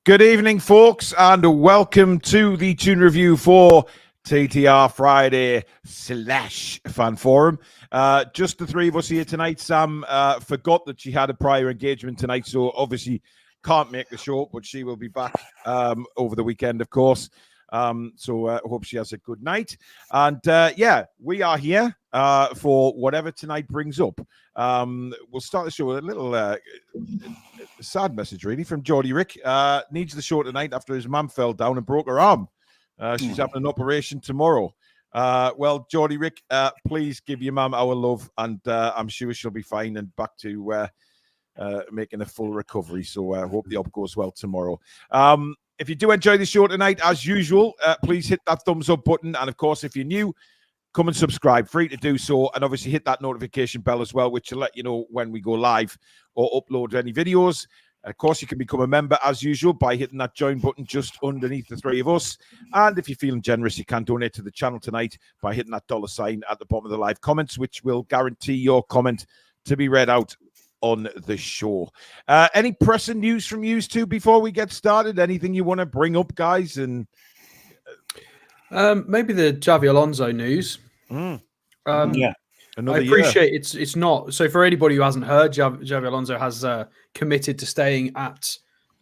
Good evening, folks, and welcome to the Toon review for TTR Friday / Fan Forum. Just the three of us here tonight. Sam forgot that she had a prior engagement tonight, so obviously can't make the show, but she will be back over the weekend, of course. So I hope she has a good night. And yeah, we are here for whatever tonight brings up. We'll start the show with a little sad message, really, from Geordie Rick. Needs the show tonight after his mum fell down and broke her arm. She's having an operation tomorrow. Well, Geordie Rick, please give your mum our love, and I'm sure she'll be fine and back to making a full recovery. So I hope the op goes well tomorrow. If you do enjoy the show tonight, as usual, please hit that thumbs up button. And of course, if you're new, come and subscribe, free to do so. And obviously hit that notification bell as well, which will let you know when we go live or upload any videos. Of course, you can become a member as usual by hitting that join button just underneath the three of us. And if you're feeling generous, you can donate to the channel tonight by hitting that $sign at the bottom of the live comments, which will guarantee your comment to be read out on the show. Any pressing news from you two before we get started? Anything you want to bring up, guys? And maybe the Xabi Alonso news. Yeah, I appreciate it's not. So for anybody who hasn't heard, Xabi Alonso has committed to staying at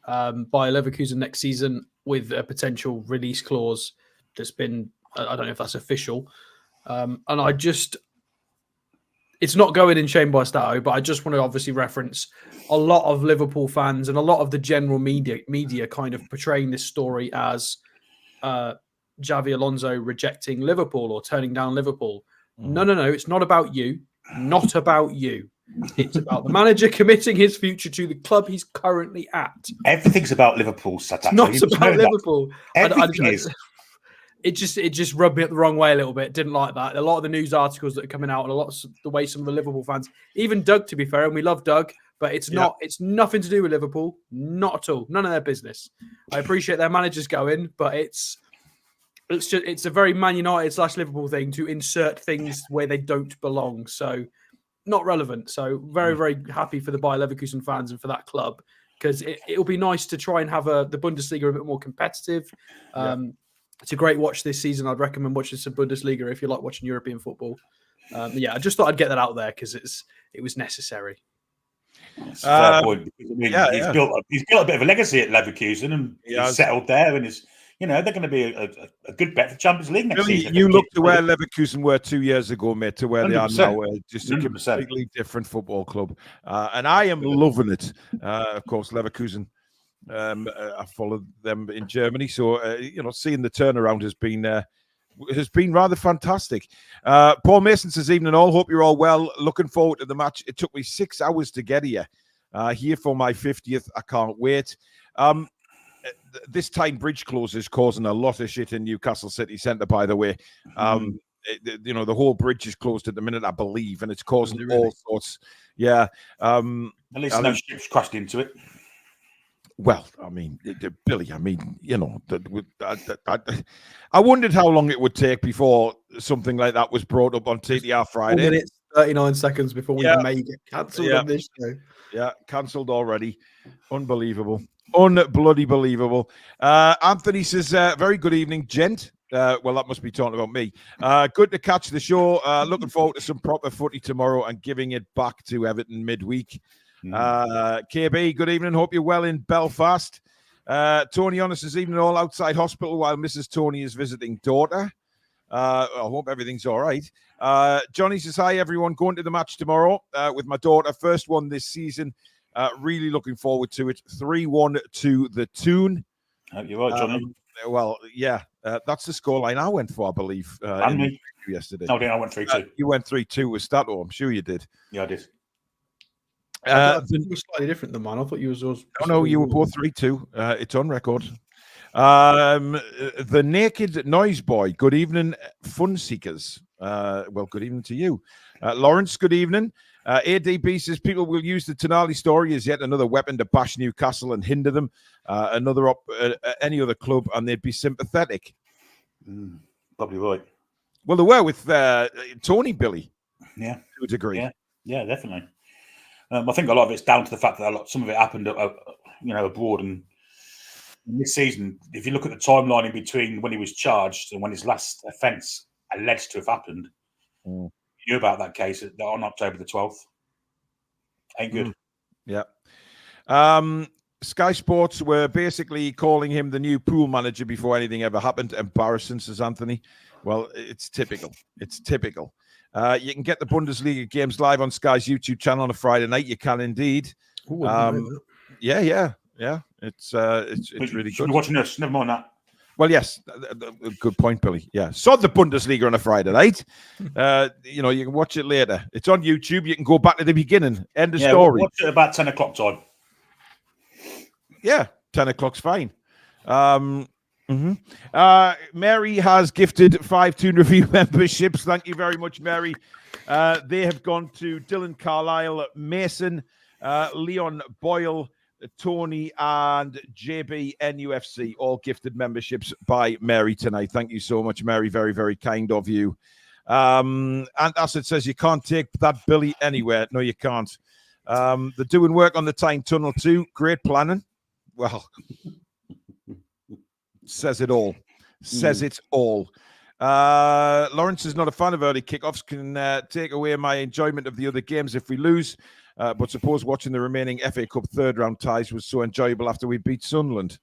Bayer Leverkusen next season with a potential release clause that's been, I don't know if that's official. And it's not going in shame by Stato, but I just want to obviously reference a lot of Liverpool fans and a lot of the general media kind of portraying this story as Xabi Alonso rejecting Liverpool or turning down Liverpool. No. It's not about you. Not about you. It's about the manager committing his future to the club he's currently at. Everything's about Liverpool, Stato. Not about Liverpool. Everything is. It just rubbed me up the wrong way a little bit. Didn't like that. A lot of the news articles that are coming out, and a lot of the way some of the Liverpool fans, even Doug, to be fair, and we love Doug, but it's not. It's nothing to do with Liverpool. Not at all. None of their business. I appreciate their managers going, but it's a very Man United / Liverpool thing to insert things where they don't belong. So not relevant. So very, very happy for the Bayer Leverkusen fans and for that club, because it'll be nice to try and have the Bundesliga a bit more competitive. It's a great watch this season. I'd recommend watching some Bundesliga if you like watching European football. I just thought I'd get that out there because it was necessary. It's a fair point. He's built a bit of a legacy at Leverkusen, and he's settled there, and they're going to be a good bet for Champions League next season. You look to where Leverkusen were 2 years ago, mate, to where 100%. They are now. Just a 100%. Completely different football club. And I am loving it. Of course, Leverkusen, I followed them in Germany. So, seeing the turnaround has been rather fantastic. Paul Mason says, evening all. Hope you're all well. Looking forward to the match. It took me 6 hours to get here. Here for my 50th. I can't wait. This time bridge close is causing a lot of shit in Newcastle city centre, by the way. The whole bridge is closed at the minute, I believe, and it's causing all sorts. Yeah. At least no ships crashed into it. Well, I mean, Billy, I wondered how long it would take before something like that was brought up on TTR Friday. 4 minutes, 39 seconds before we may get cancelled on this show. Yeah, cancelled already. Unbelievable. Unbloody believable. Anthony says, very good evening, gent. Well, that must be talking about me. Good to catch the show. Looking forward to some proper footy tomorrow and giving it back to Everton midweek. KB, good evening. Hope you're well in Belfast. Tony Honest says, evening all, outside hospital while Mrs. Tony is visiting daughter. I hope everything's all right. Johnny says, hi, everyone. Going to the match tomorrow with my daughter. First one this season. Really looking forward to it. 3-1 to the Toon. You're right, Johnny. That's the scoreline I went for, I believe. Yesterday. No, I went 3-2. You went 3-2 with Stato. I'm sure you did. Yeah, I did. I think you were slightly different than mine. I thought you were. No, you were both 3-2. It's on record. The Naked Noise Boy. Good evening, fun seekers. Well, good evening to you. Lawrence, good evening. ADB says people will use the Tonali story as yet another weapon to bash Newcastle and hinder them. Any other club, and they'd be sympathetic. Probably right. Well, they were with Tony, Billy. Yeah, to a degree. Yeah, definitely. I think a lot of it's down to the fact that some of it happened, abroad, and this season, if you look at the timeline in between when he was charged and when his last offence alleged to have happened, you knew about that case on October the 12th. Ain't good. Yeah. Sky Sports were basically calling him the new pool manager before anything ever happened. Embarrassing, says Anthony. Well, it's typical. It's typical. You can get the Bundesliga games live on Sky's YouTube channel on a Friday night. You can indeed. Ooh, Yeah. It's really good. You're watching us. Never mind that. Well, yes, good point, Billy. Yeah, saw the Bundesliga on a Friday night. You can watch it later. It's on YouTube. You can go back to the beginning. End of story. Watch it about 10 o'clock time. Yeah, 10 o'clock's fine. Mary has gifted 5 Toon Review memberships. Thank you very much, Mary. They have gone to Dylan Carlisle, Mason, Leon Boyle, Tony, and JB NUFC, all gifted memberships by Mary tonight. Thank you so much, Mary. Very, very kind of you. And as it says, you can't take that Billy anywhere. No, you can't. They're doing work on the Tyne Tunnel too. Great planning. Well, says it all. Says it all. Lawrence is not a fan of early kickoffs. Can take away my enjoyment of the other games if we lose. But suppose watching the remaining FA Cup third round ties was so enjoyable after we beat Sunderland.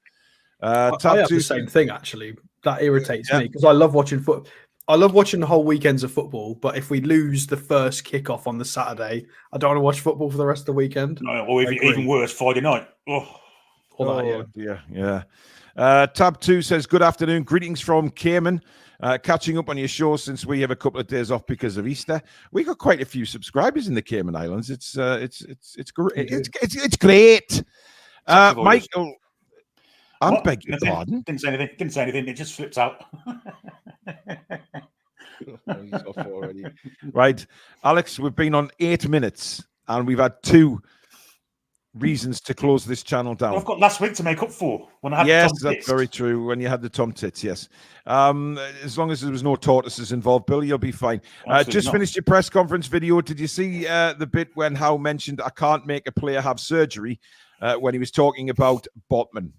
I have the same thing, actually. That irritates me because I love watching football. I love watching the whole weekends of football, but if we lose the first kickoff on the Saturday, I don't want to watch football for the rest of the weekend. No, or even worse, Friday night. Dear. Yeah. Tab 2 says, good afternoon. Greetings from Cayman. Catching up on your show since we have a couple of days off because of Easter. We got quite a few subscribers in the Cayman Islands. It's great. It's great. Michael, I beg your pardon. Didn't say anything. It just flips out. He's off already. Right, Alex. We've been on 8 minutes and we've had 2 reasons to close this channel down. I've got last week to make up for when I had yes, the Tom that's very true. When you had the Tom Tits, yes. As long as there was no tortoises involved, Bill, you'll be fine. Just finished your press conference video. Did you see the bit when Howe mentioned I can't make a player have surgery when he was talking about Botman?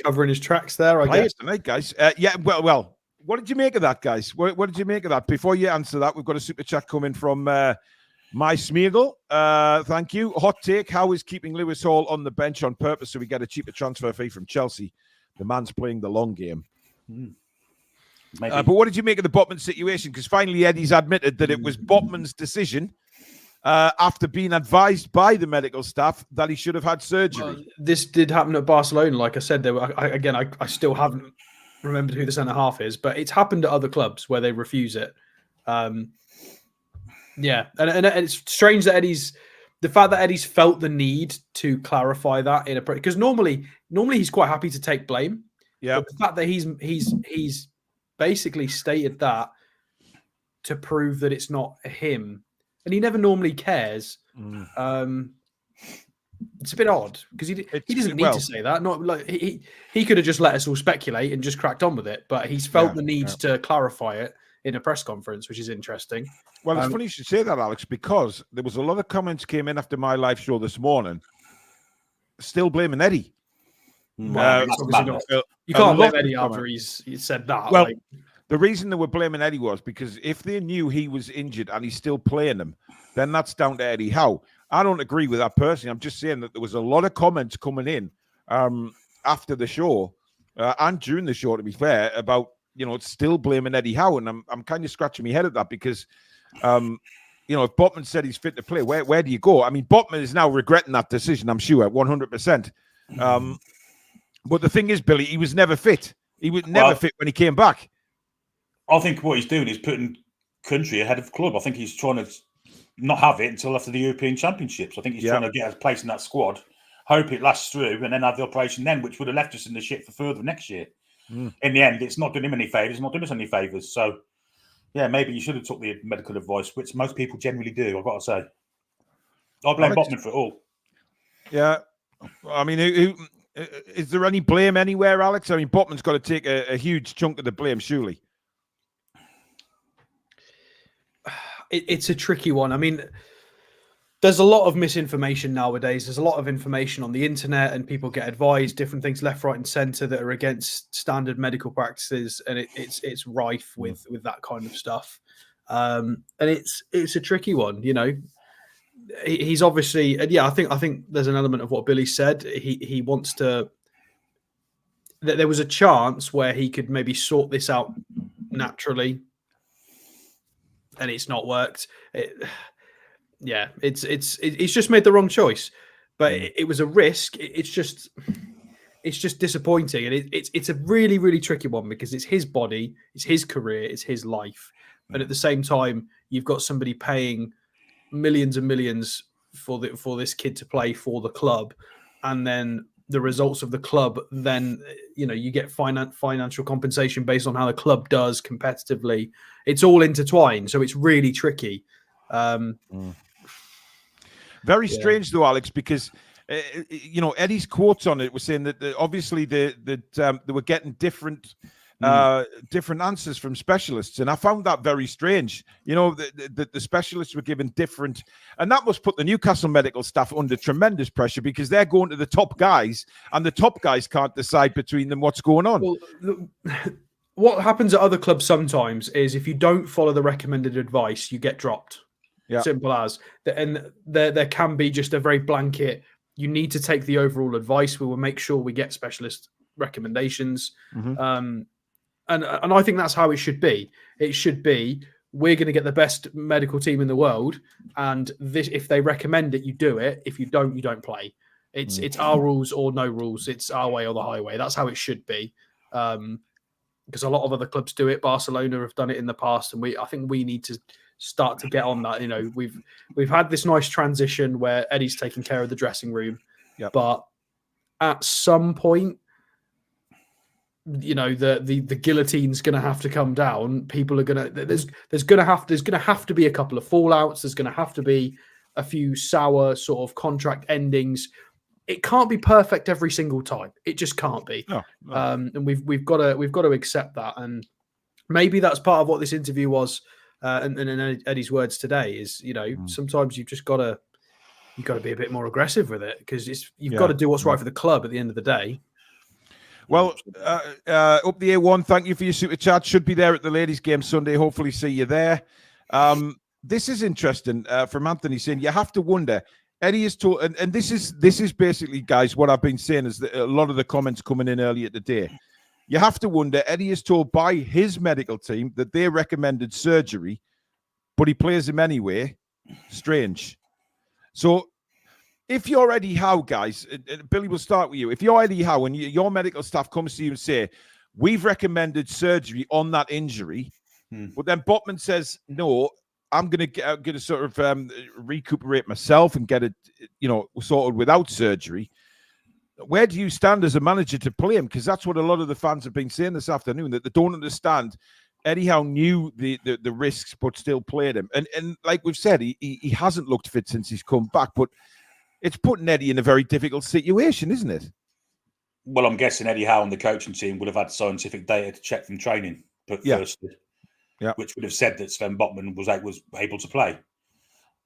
Covering his tracks there, I guess. Tonight, guys. Well. What did you make of that, guys? What did you make of that? Before you answer that, we've got a super chat coming from My Smeagol. Thank you. Hot take. How is keeping Lewis Hall on the bench on purpose so we get a cheaper transfer fee from Chelsea? The man's playing the long game. But what did you make of the Botman situation? Because finally Eddie's admitted that it was Botman's decision after being advised by the medical staff that he should have had surgery. This did happen at Barcelona. Like I said, I still haven't remembered who the centre-half is, but it's happened at other clubs where they refuse it. Yeah, and it's strange that the fact that Eddie's felt the need to clarify that because normally he's quite happy to take blame. Yeah, but the fact that he's basically stated that to prove that it's not him, and he never normally cares. It's a bit odd because he doesn't need to say that. Not like he could have just let us all speculate and just cracked on with it, but he's felt the need to clarify it in a press conference, which is interesting. Well, it's funny you should say that, Alex, because there was a lot of comments came in after my live show this morning, still blaming Eddie. You can't blame Eddie after he's said that. Well, the reason they were blaming Eddie was because if they knew he was injured and he's still playing them, then that's down to Eddie Howe. I don't agree with that personally. I'm just saying that there was a lot of comments coming in after the show and during the show, to be fair, about still blaming Eddie Howe, and I'm kind of scratching my head at that because if Botman said he's fit to play, where do you go? I mean, Botman is now regretting that decision, I'm sure, 100%. But the thing is, Billy, he was never fit. He was never fit when he came back. I think what he's doing is putting country ahead of club. I think he's trying to not have it until after the European Championships. I think he's trying to get a place in that squad, hope it lasts through, and then have the operation then, which would have left us in the shit for further next year. In the end, it's not doing him any favours, not doing us any favours. So, yeah, maybe you should have took the medical advice, which most people generally do, I've got to say. I blame Botman for it all. Yeah. I mean, is there any blame anywhere, Alex? I mean, Botman's got to take a huge chunk of the blame, surely. It's a tricky one. I mean, There's a lot of misinformation nowadays. There's a lot of information on the internet, and people get advised different things left, right, and centre that are against standard medical practices, and it's rife with that kind of stuff. And it's a tricky one, you know. He's obviously, and yeah, I think there's an element of what Billy said. He wants to. There was a chance where he could maybe sort this out naturally, and it's not worked. He's just made the wrong choice, but it was a risk. It's just disappointing, and it's a really, really tricky one because it's his body, it's his career, it's his life, and at the same time, you've got somebody paying millions and millions for this kid to play for the club, and then the results of the club, then you get financial compensation based on how the club does competitively. It's all intertwined, so it's really tricky. Very strange though, Alex, because Eddie's quotes on it were saying that obviously they were getting different answers from specialists, and I found that very strange. The specialists were given different, and that must put the Newcastle medical staff under tremendous pressure because they're going to the top guys, and the top guys can't decide between them what's going on. Well, what happens at other clubs sometimes is if you don't follow the recommended advice, you get dropped. Yeah. Simple as. And there can be just a very blanket, you need to take the overall advice. We will make sure we get specialist recommendations. And I think that's how it should be. It should be, we're going to get the best medical team in the world, and this, if they recommend it, you do it. If you don't, you don't play. It's our rules or no rules. It's our way or the highway. That's how it should be. Because a lot of other clubs do it. Barcelona have done it in the past, and I think we need to start to get on that. We've had this nice transition where Eddie's taking care of the dressing room, but at some point, the guillotine's going to have to come down. People are going to there's going to have to be a couple of fallouts. There's going to have to be a few sour sort of contract endings. It can't be perfect every single time. It just can't be. No. And we've got to accept that. And maybe that's part of what this interview was. And in Eddie's words today is, sometimes you've just got to be a bit more aggressive with it because you've got to do what's right for the club at the end of the day. Well, up the A1, thank you for your super chat. Should be there at the ladies' game Sunday. Hopefully see you there. This is interesting from Anthony saying you have to wonder. Eddie is told, and this is basically, guys, what I've been saying is that a lot of the comments coming in earlier today. You have to wonder, Eddie is told by his medical team that they recommended surgery, but he plays him anyway. Strange. So if you're Eddie Howe, guys, Billy, will start with you. If you're Eddie Howe and your medical staff comes to you and say, we've recommended surgery on that injury, but then Botman says, no, I'm going to sort of recuperate myself and get it, sorted without surgery. Where do you stand as a manager to play him? Because that's what a lot of the fans have been saying this afternoon, that they don't understand. Eddie Howe knew the risks, but still played him. And like we've said, he hasn't looked fit since he's come back, but it's putting Eddie in a very difficult situation, isn't it? Well, I'm guessing Eddie Howe and the coaching team would have had scientific data to check from training, firstly, which would have said that Sven Botman was able to play.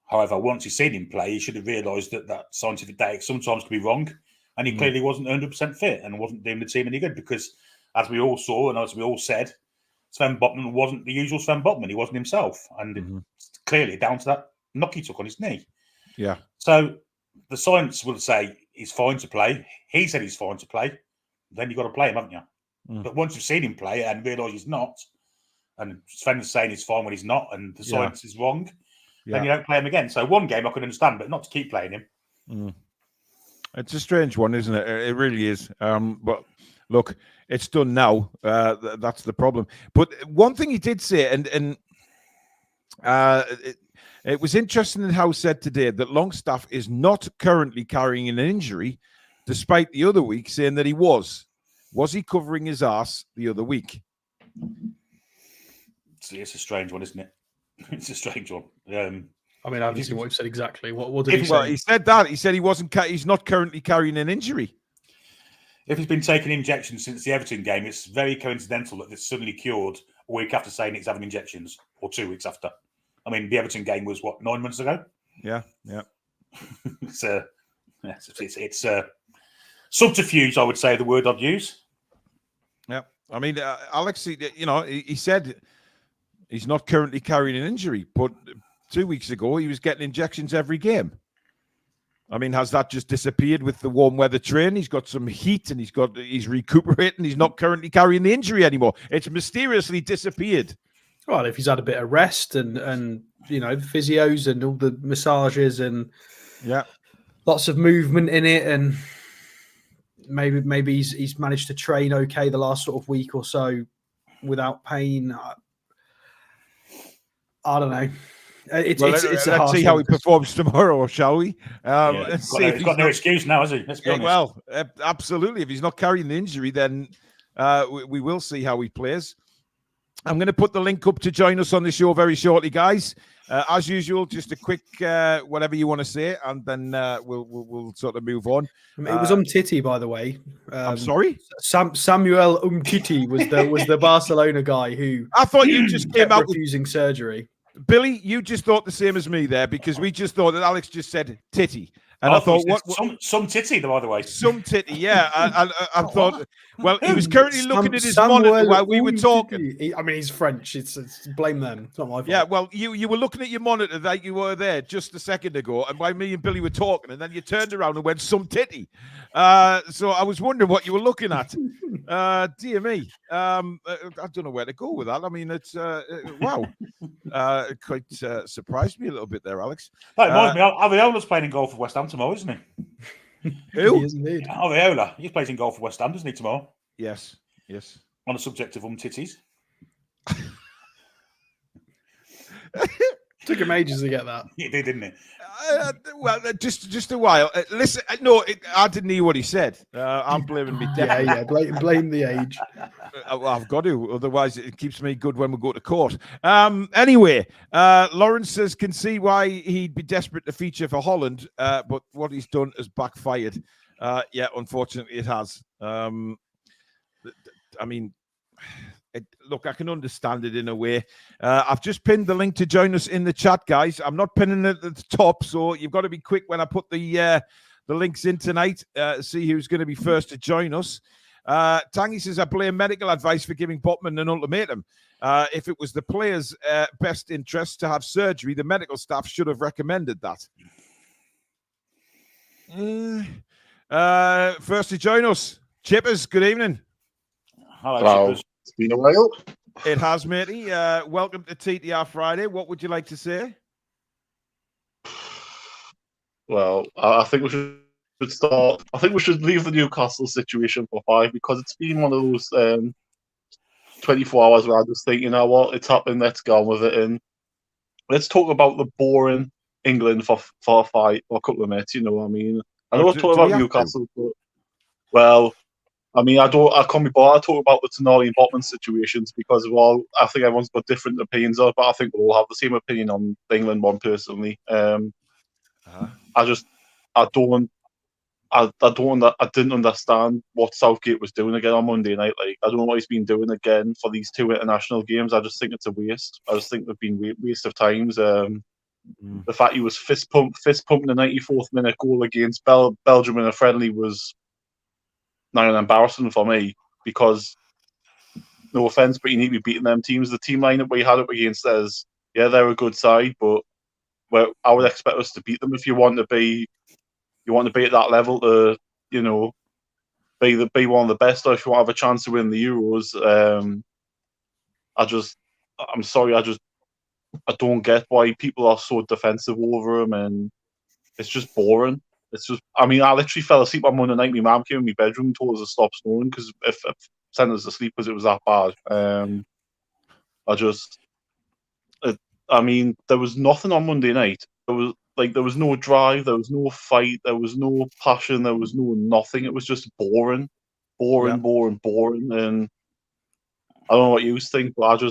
However, once he's seen him play, he should have realised that scientific data sometimes could be wrong. And he clearly wasn't 100% fit and wasn't doing the team any good because, as we all saw and as we all said, Sven Botman wasn't the usual Sven Botman. He wasn't himself. And it's clearly down to that knock he took on his knee. Yeah. So the science will say he's fine to play. He said he's fine to play. Then you've got to play him, haven't you? But once you've seen him play and realise he's not, and Sven's saying he's fine when he's not, and the science is wrong, then you don't play him again. So one game I could understand, but not to keep playing him. It's a strange one, isn't it? It really is. But look, it's done now. That's the problem. But one thing he did say, and it was interesting in how he said today that Longstaff is not currently carrying an injury, despite the other week saying that he was. Was he covering his ass the other week? It's a strange one, isn't it? It's a strange one. I mean, I haven't seen what he said exactly. What did he say? Well, he said that. He said he's not currently carrying an injury. If he's been taking injections since the Everton game, it's very coincidental that it's suddenly cured a week after saying he's having injections, or 2 weeks after. I mean, the Everton game was, 9 months ago? Yeah. it's subterfuge, I would say, the word I'd use. Yeah, I mean, Alex, he said he's not currently carrying an injury, but 2 weeks ago he was getting injections every game. I mean, has that just disappeared with the warm weather train? He's got some heat and he's recuperating. He's not currently carrying the injury anymore. It's mysteriously disappeared. Well, if he's had a bit of rest and the physios and all the massages and lots of movement in it, and maybe he's managed to train okay the last sort of week or so without pain. I don't know. Let's see how he performs tomorrow, shall we? He's got no excuse now, has he? Let's be honest. Well, absolutely. If he's not carrying the injury, then we will see how he plays. I'm going to put the link up to join us on the show very shortly, guys. As usual, just a quick whatever you want to say, and then we'll sort of move on. It was Titi, by the way. I'm sorry, Samuel Titi was the Barcelona guy who I thought you just came out refusing surgery. Billy, you just thought the same as me there, because we just thought that Alex just said titty. And I thought, some titty, by the way. Some titty, yeah. I thought, well, he was currently looking at his monitor while we were talking. He's French. It's blame them. It's not my fault. Yeah, well, you were looking at your monitor like you were there just a second ago, and while me and Billy were talking, and then you turned around and went, some titty. So I was wondering what you were looking at. Dear me. I don't know where to go with that. I mean, it's, wow. It quite surprised me a little bit there, Alex. That reminds me, Alveola's playing in golf for West Ham tomorrow, isn't he? Who? He is indeed. Alveola. He's playing in golf for West Ham, doesn't he, tomorrow? Yes. On the subject of titties. Took him ages to get that. He did, didn't he? Well, just a while. Listen, no, I didn't hear what he said. I'm blaming me. Yeah. Blame the age. I've got to, otherwise it keeps me good when we go to court. Anyway, Lawrence says can see why he'd be desperate to feature for Holland, but what he's done has backfired. Yeah, unfortunately, it has. I mean. Look, I can understand it in a way. I've just pinned the link to join us in the chat, guys. I'm not pinning it at the top, so you've got to be quick when I put the links in tonight. See who's going to be first to join us. Tangy says, I blame medical advice for giving Botman an ultimatum. If it was the player's best interest to have surgery, the medical staff should have recommended that. First to join us, Chippers, good evening. Hello. Chippers. It's been a while. It has, matey. Welcome to TTR Friday. What would you like to say? Well, I think we should start. I think we should leave the Newcastle situation for 5, because it's been one of those 24 hours where I just think, you know what, it's happened. Let's go on with it, and let's talk about the boring England for a couple of minutes. You know what I mean? I know we're talking about Newcastle, but well. I mean, I can't be bothered to talk about the Tonali and Botman situations, because, well, I think everyone's got different opinions of it, but I think we'll all have the same opinion on the England one personally. I didn't understand what Southgate was doing again on Monday night. Like, I don't know what he's been doing again for these 2 international games. I just think it's a waste. I just think they've been waste of times. The fact he was fist pumping the 94th minute goal against Belgium in a friendly was not embarrassing for me, because, no offense, but you need to be beating them teams. The team lineup we had up against says, yeah, they're a good side, but I would expect us to beat them. If you want to be at that level to, you know, be one of the best, or if you want to have a chance to win the Euros. I'm sorry, I don't get why people are so defensive over them, and it's just boring. It's just, I mean, I literally fell asleep on Monday night. My mum came in my bedroom and told us to stop snoring, because if sent us to sleep because it was that bad. I mean, there was nothing on Monday night. There was no drive, there was no fight, there was no passion, there was no nothing. It was just boring. And I don't know what you think, but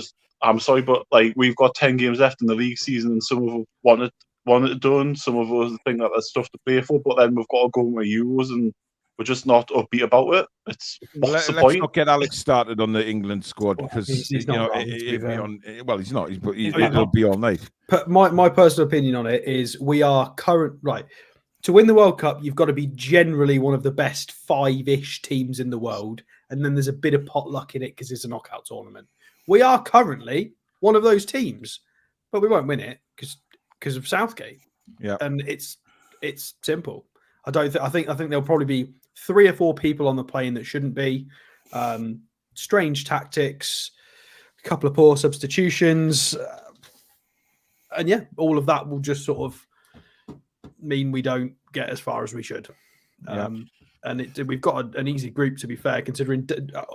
I'm sorry, but like, we've got 10 games left in the league season, and some of them want it done. Some of us think that there's stuff to play for, but then we've got to go with Euros, and we're just not upbeat about it. What's the point? Let's not get Alex started on the England squad, because he's not wrong, he's not. He'll be all night. My personal opinion on it is we are right. to win the World Cup, you've got to be generally one of the best 5-ish teams in the world. And then there's a bit of pot luck in it because it's a knockout tournament. We are currently one of those teams, but we won't win it because of Southgate. Yeah. And it's simple. I think there'll probably be 3 or 4 people on the plane that shouldn't be. Strange tactics, a couple of poor substitutions. And yeah, all of that will just sort of mean we don't get as far as we should. And we've got an easy group, to be fair, considering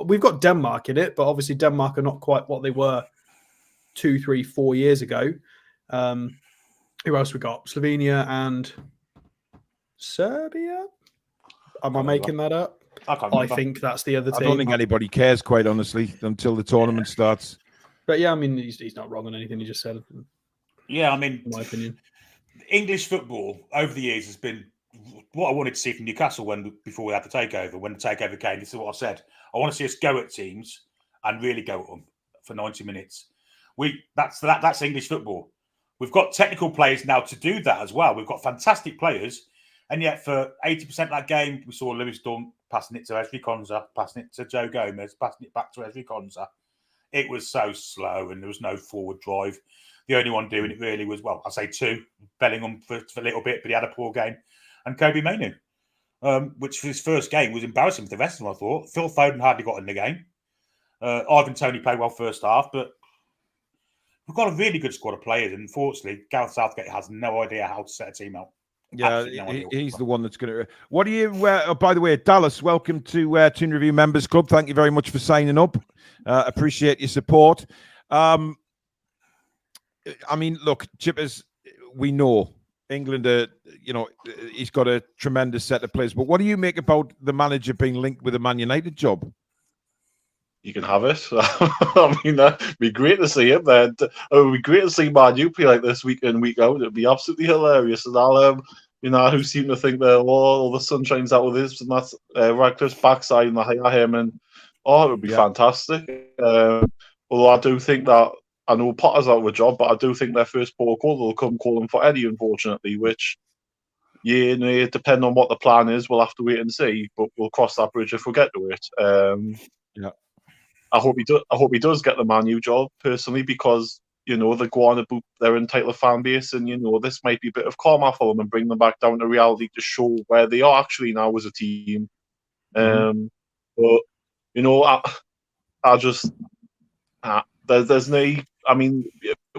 we've got Denmark in it, but obviously Denmark are not quite what they were 2, 3, 4 years ago. Who else we got? Slovenia and Serbia? Am I making that up? I think that's the other team. I don't think anybody cares, quite honestly, until the tournament starts. But yeah, I mean, he's not wrong on anything he just said. Yeah, I mean, in my opinion, English football over the years has been what I wanted to see from Newcastle before we had the takeover. When the takeover came, this is what I said. I want to see us go at teams and really go at them for 90 minutes. That's English football. We've got technical players now to do that as well. We've got fantastic players, and yet for 80% of that game, we saw Lewis Dunk passing it to Ezri Konsa, passing it to Joe Gomez, passing it back to Ezri Konsa. It was so slow, and there was no forward drive. The only one doing it really was, well, I say 2, Bellingham for a little bit, but he had a poor game, and Kobe Mainoo, which for his first game was embarrassing for the rest of them, I thought. Phil Foden hardly got in the game. Ivan Toney played well first half, but we've got a really good squad of players, and unfortunately, Gareth Southgate has no idea how to set a team out. Yeah, he's the one that's going to. What do you? By the way, Dallas, welcome to Toon Review Members Club. Thank you very much for signing up. Appreciate your support. I mean, look, Chippers, we know England. He's got a tremendous set of players. But what do you make about the manager being linked with a Man United job? You can have it. I mean, it'd be great to see him. Then it would be great to see Man U play like this week in, week out. It'd be absolutely hilarious. And I'll, who seem to think that all the sun shines out with this, and that's Radcliffe's backside and the hire him, and it would be fantastic. Although I do think that I know Potter's out of a job, but I do think their first port of call will come calling for Eddie, unfortunately. Which, depending on what the plan is, we'll have to wait and see. But we'll cross that bridge if we get to it. I hope he does get the Man U job personally, because they go on about their entitled fan base, and this might be a bit of karma for them and bring them back down to reality to show where they are actually now as a team. But I just there's no. I mean,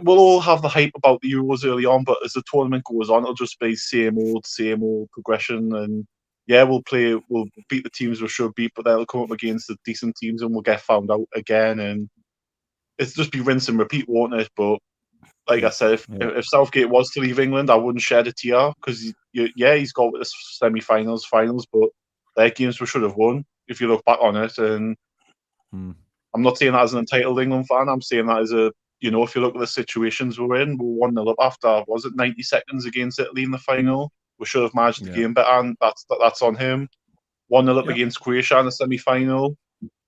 we'll all have the hype about the Euros early on, but as the tournament goes on, it'll just be same old progression. And we'll beat the teams we should beat, but they'll come up against the decent teams and we'll get found out again. And it's just be rinse and repeat, won't it? But like I said, if Southgate was to leave England, I wouldn't shed a tear, because he's got the semi-finals, finals, but they're games we should have won if you look back on it. And I'm not saying that as an entitled England fan. I'm saying that as a, if you look at the situations we're in, we're 1-0 up after, 90 seconds against Italy in the final. We should have managed the game better, and that's on him. 1-0 up against Croatia in the semi-final.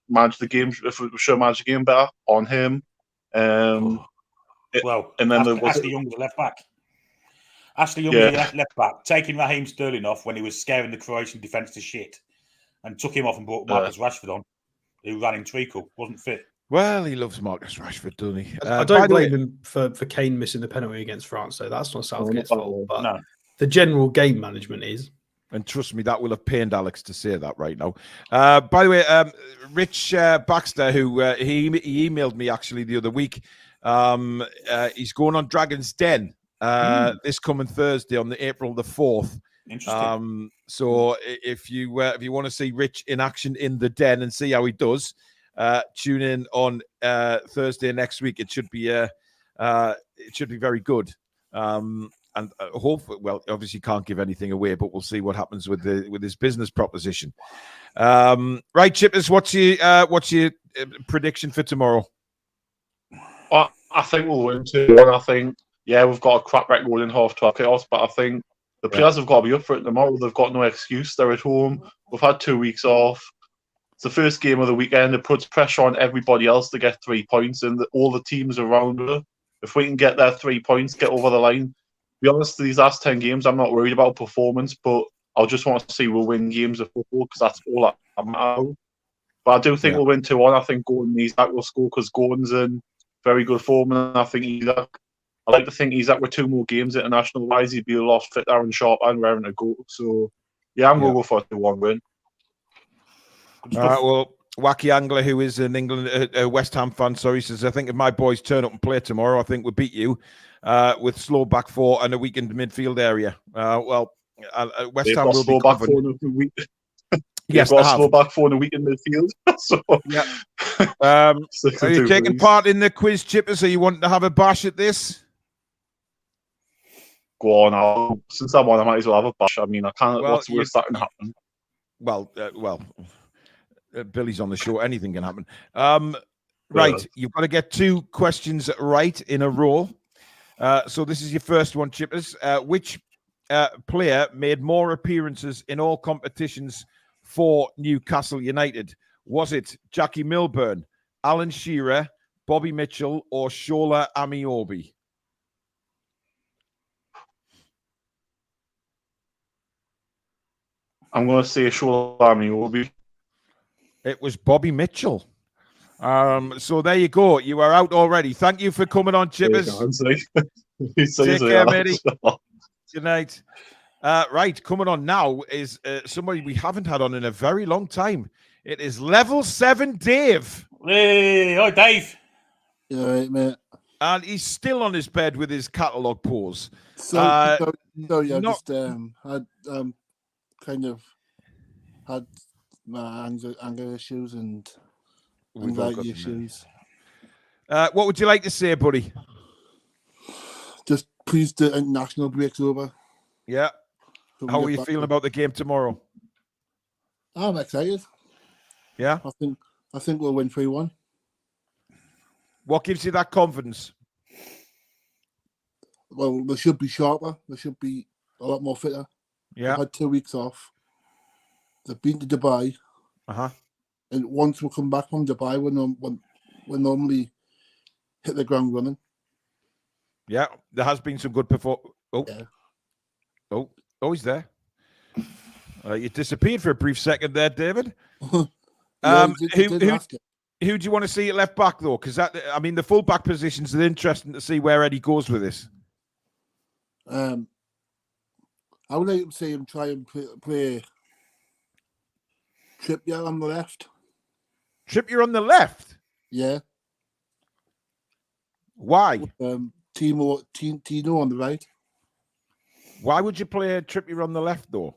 Managed the game. If we should have managed the game better, on him. And then Ashley Young was left back. Ashley Young was left back, taking Raheem Sterling off when he was scaring the Croatian defence to shit, and took him off and brought Marcus Rashford on, who ran in treacle, wasn't fit. Well, he loves Marcus Rashford, doesn't he? I don't blame him for Kane missing the penalty against France, so that's not Southgate's fault. But the general game management is. And trust me, that will have pained Alex to say that right now. By the way, Rich Baxter, who he emailed me actually the other week, he's going on Dragon's Den this coming Thursday on April the 4th. Interesting. So if you want to see Rich in action in the Den and see how he does, tune in on Thursday next week. It should be very good. And hopefully, well, obviously can't give anything away, but we'll see what happens with his business proposition. Right, Chippers, what's your prediction for tomorrow? I think we'll win 2-1. I think we've got a crap record in half-time chaos, but I think the players have got to be up for it tomorrow. They've got no excuse. They're at home. We've had 2 weeks off. It's the first game of the weekend. It puts pressure on everybody else to get 3 points, and all the teams around her. If we can get their 3 points, get over the line, be honest, these last 10 games, I'm not worried about performance, but I just want to see we'll win games of football because that's all I'm about. But I do think we'll win 2-1. I think Gordon and Isak will score because Gordon's in very good form, and I think Isak. I like to think Isak with 2 more games international-wise, he'd be a lot fitter and sharper and raring to go. So, yeah, I'm going to go for a 2-1 win. Well, Wacky Angler, who is an England West Ham fan, sorry, says, I think if my boys turn up and play tomorrow, I think we'll beat you with slow back 4 and a weakened midfield area. West Ham will be confident. Yes, got a slow back 4 in a week in midfield. So, yeah. Are you taking part in the quiz, Chippers? Are you wanting to have a bash at this? Go on. Since I won, I might as well have a bash. I mean, I can't. What's the worst that can happen? Billy's on the show. Anything can happen. Right. You've got to get 2 questions right in a row. So this is your first one, Chippers. Which player made more appearances in all competitions for Newcastle United? Was it Jackie Milburn, Alan Shearer, Bobby Mitchell, or Shola Amiobi? I'm going to say Shola Amiobi. It was Bobby Mitchell. So there you go. You are out already. Thank you for coming on, Chippers. Take care, matey. Good night. Right, coming on now is somebody we haven't had on in a very long time. It is Level 7 Dave. Hey, hi, Dave. You all right, mate? And he's still on his bed with his catalogue pause. Sorry, just had kind of had my anger issues and anxiety issues. What would you like to say, buddy? Just pleased the international break's over. Yeah. How are you feeling about the game tomorrow? I'm excited. Yeah? I think we'll win 3-1. What gives you that confidence? Well, they should be sharper. They should be a lot more fitter. Yeah. They've had 2 weeks off. They've been to Dubai. And once we come back from Dubai, we normally hit the ground running. Yeah, there has been some good performance. Yeah. Oh, he's there. You disappeared for a brief second there, David. Who do you want to see at left back, though? Because the full back positions are interesting to see where Eddie goes with this. I would like to see him try and play Trippier on the left. Trippier on the left? Yeah. Why? Tino on the right. Why would you play Trippier on the left, though?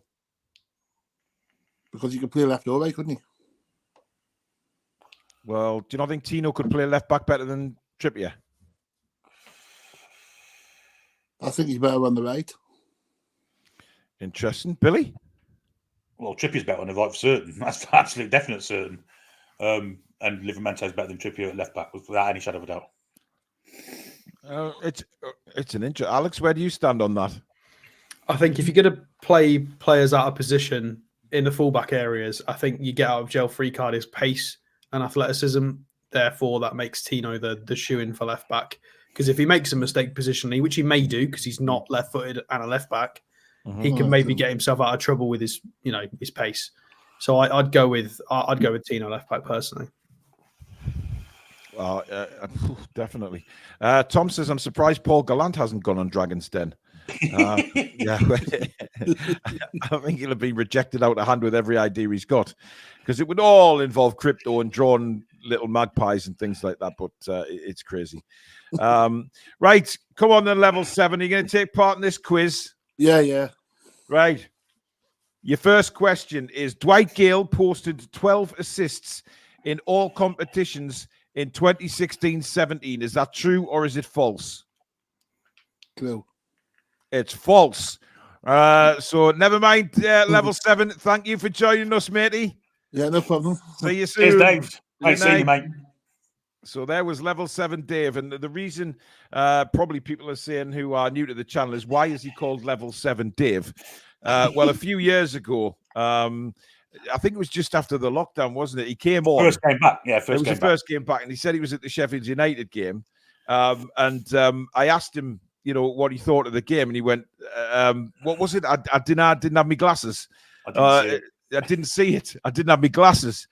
Because he could play left or right, couldn't he? Well, do you not think Tino could play left back better than Trippier? I think he's better on the right. Interesting. Billy? Well, Trippier's better on the right for certain. That's for absolute definite certain. And Livermento's better than Trippier at left back without any shadow of a doubt. It's an interest. Alex, where do you stand on that? I think if you're going to play players out of position in the fullback areas, I think you get out of jail free card is pace and athleticism. Therefore, that makes Tino the shoe-in for left back. Because if he makes a mistake positionally, which he may do because he's not left-footed and a left back, he can maybe get himself out of trouble with his pace. So I'd go with Tino left back personally. Definitely. Tom says, I'm surprised Paul Gallant hasn't gone on Dragon's Den. Yeah, I think he'll have been rejected out of hand with every idea he's got, because it would all involve crypto and drawn little magpies and things like that. But it's crazy. Right, come on then, Level 7. Are you going to take part in this quiz? Yeah. Right. Your first question is: Dwight Gale posted 12 assists in all competitions in 2016-17. Is that true or is it false? True. It's false. So never mind, Level 7. Thank you for joining us, matey. Yeah, no problem. See you soon. Cheers, Dave. Nice seeing you, mate. So there was Level 7 Dave. And the reason probably people are saying who are new to the channel is, why is he called Level 7 Dave? Well, a few years ago, I think it was just after the lockdown, wasn't it? He came on. First game back. Yeah, first game back. And he said he was at the Sheffield United game. I asked him, what he thought of the game, and he went, "What was it? I didn't have my glasses. I didn't see it. I didn't have my glasses."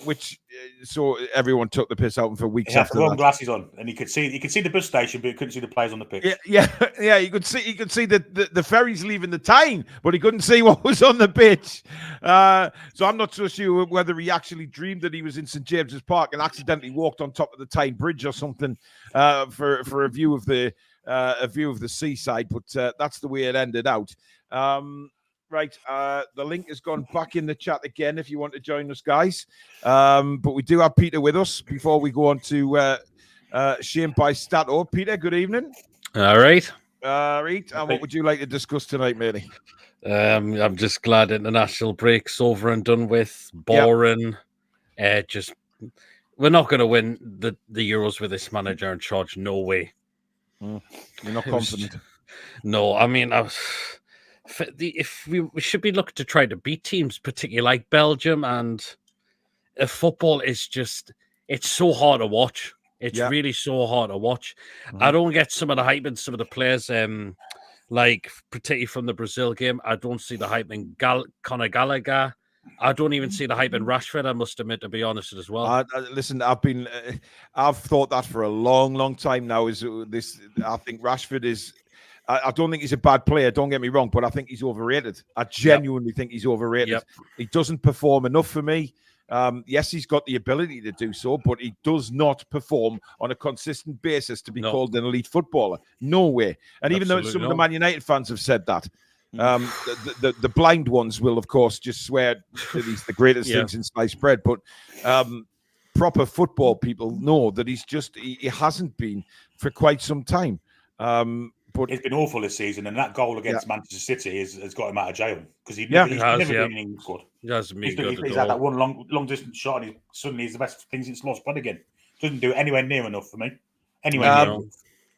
Which so everyone took the piss out of him for weeks. He had after the wrong that. glasses on, and he could see the bus station, but he couldn't see the players on the pitch. Yeah. You could see the ferries leaving the Tyne, but he couldn't see what was on the pitch. So I'm not so sure whether he actually dreamed that he was in St James's Park and accidentally walked on top of the Tyne Bridge or something for a view of the seaside. But that's the way it ended out. Right, the link has gone back in the chat again if you want to join us, guys. But we do have Peter with us before we go on to Shame by Stato. Peter, good evening. All right. And what would you like to discuss tonight, matey? I'm just glad international break's over and done with. Boring. Yep. We're not going to win the Euros with this manager in charge. No way. You're not confident? No, I mean, if we should be looking to try to beat teams, particularly like Belgium, and football is it's so hard to watch. It's really so hard to watch. I don't get some of the hype in some of the players, like particularly from the Brazil game. I don't see the hype in Conor Gallagher. I don't even see the hype in Rashford, I must admit, to be honest as well. Listen, I've thought that for a long, long time now. I think Rashford is. I don't think he's a bad player, don't get me wrong, but I think he's overrated. I genuinely think he's overrated. Yep. He doesn't perform enough for me. Yes, he's got the ability to do so, but he does not perform on a consistent basis to be called an elite footballer. No way. And even though some of the Man United fans have said that, the blind ones will, of course, just swear that he's the greatest thing since sliced bread. But proper football people know that he hasn't been for quite some time. But it's been awful this season, and that goal against Manchester City has got him out of jail because he's never been in the England squad. He's had that one long distance shot, and suddenly he's the best thing since lost blood again. Doesn't do it anywhere near enough for me. Anywhere near.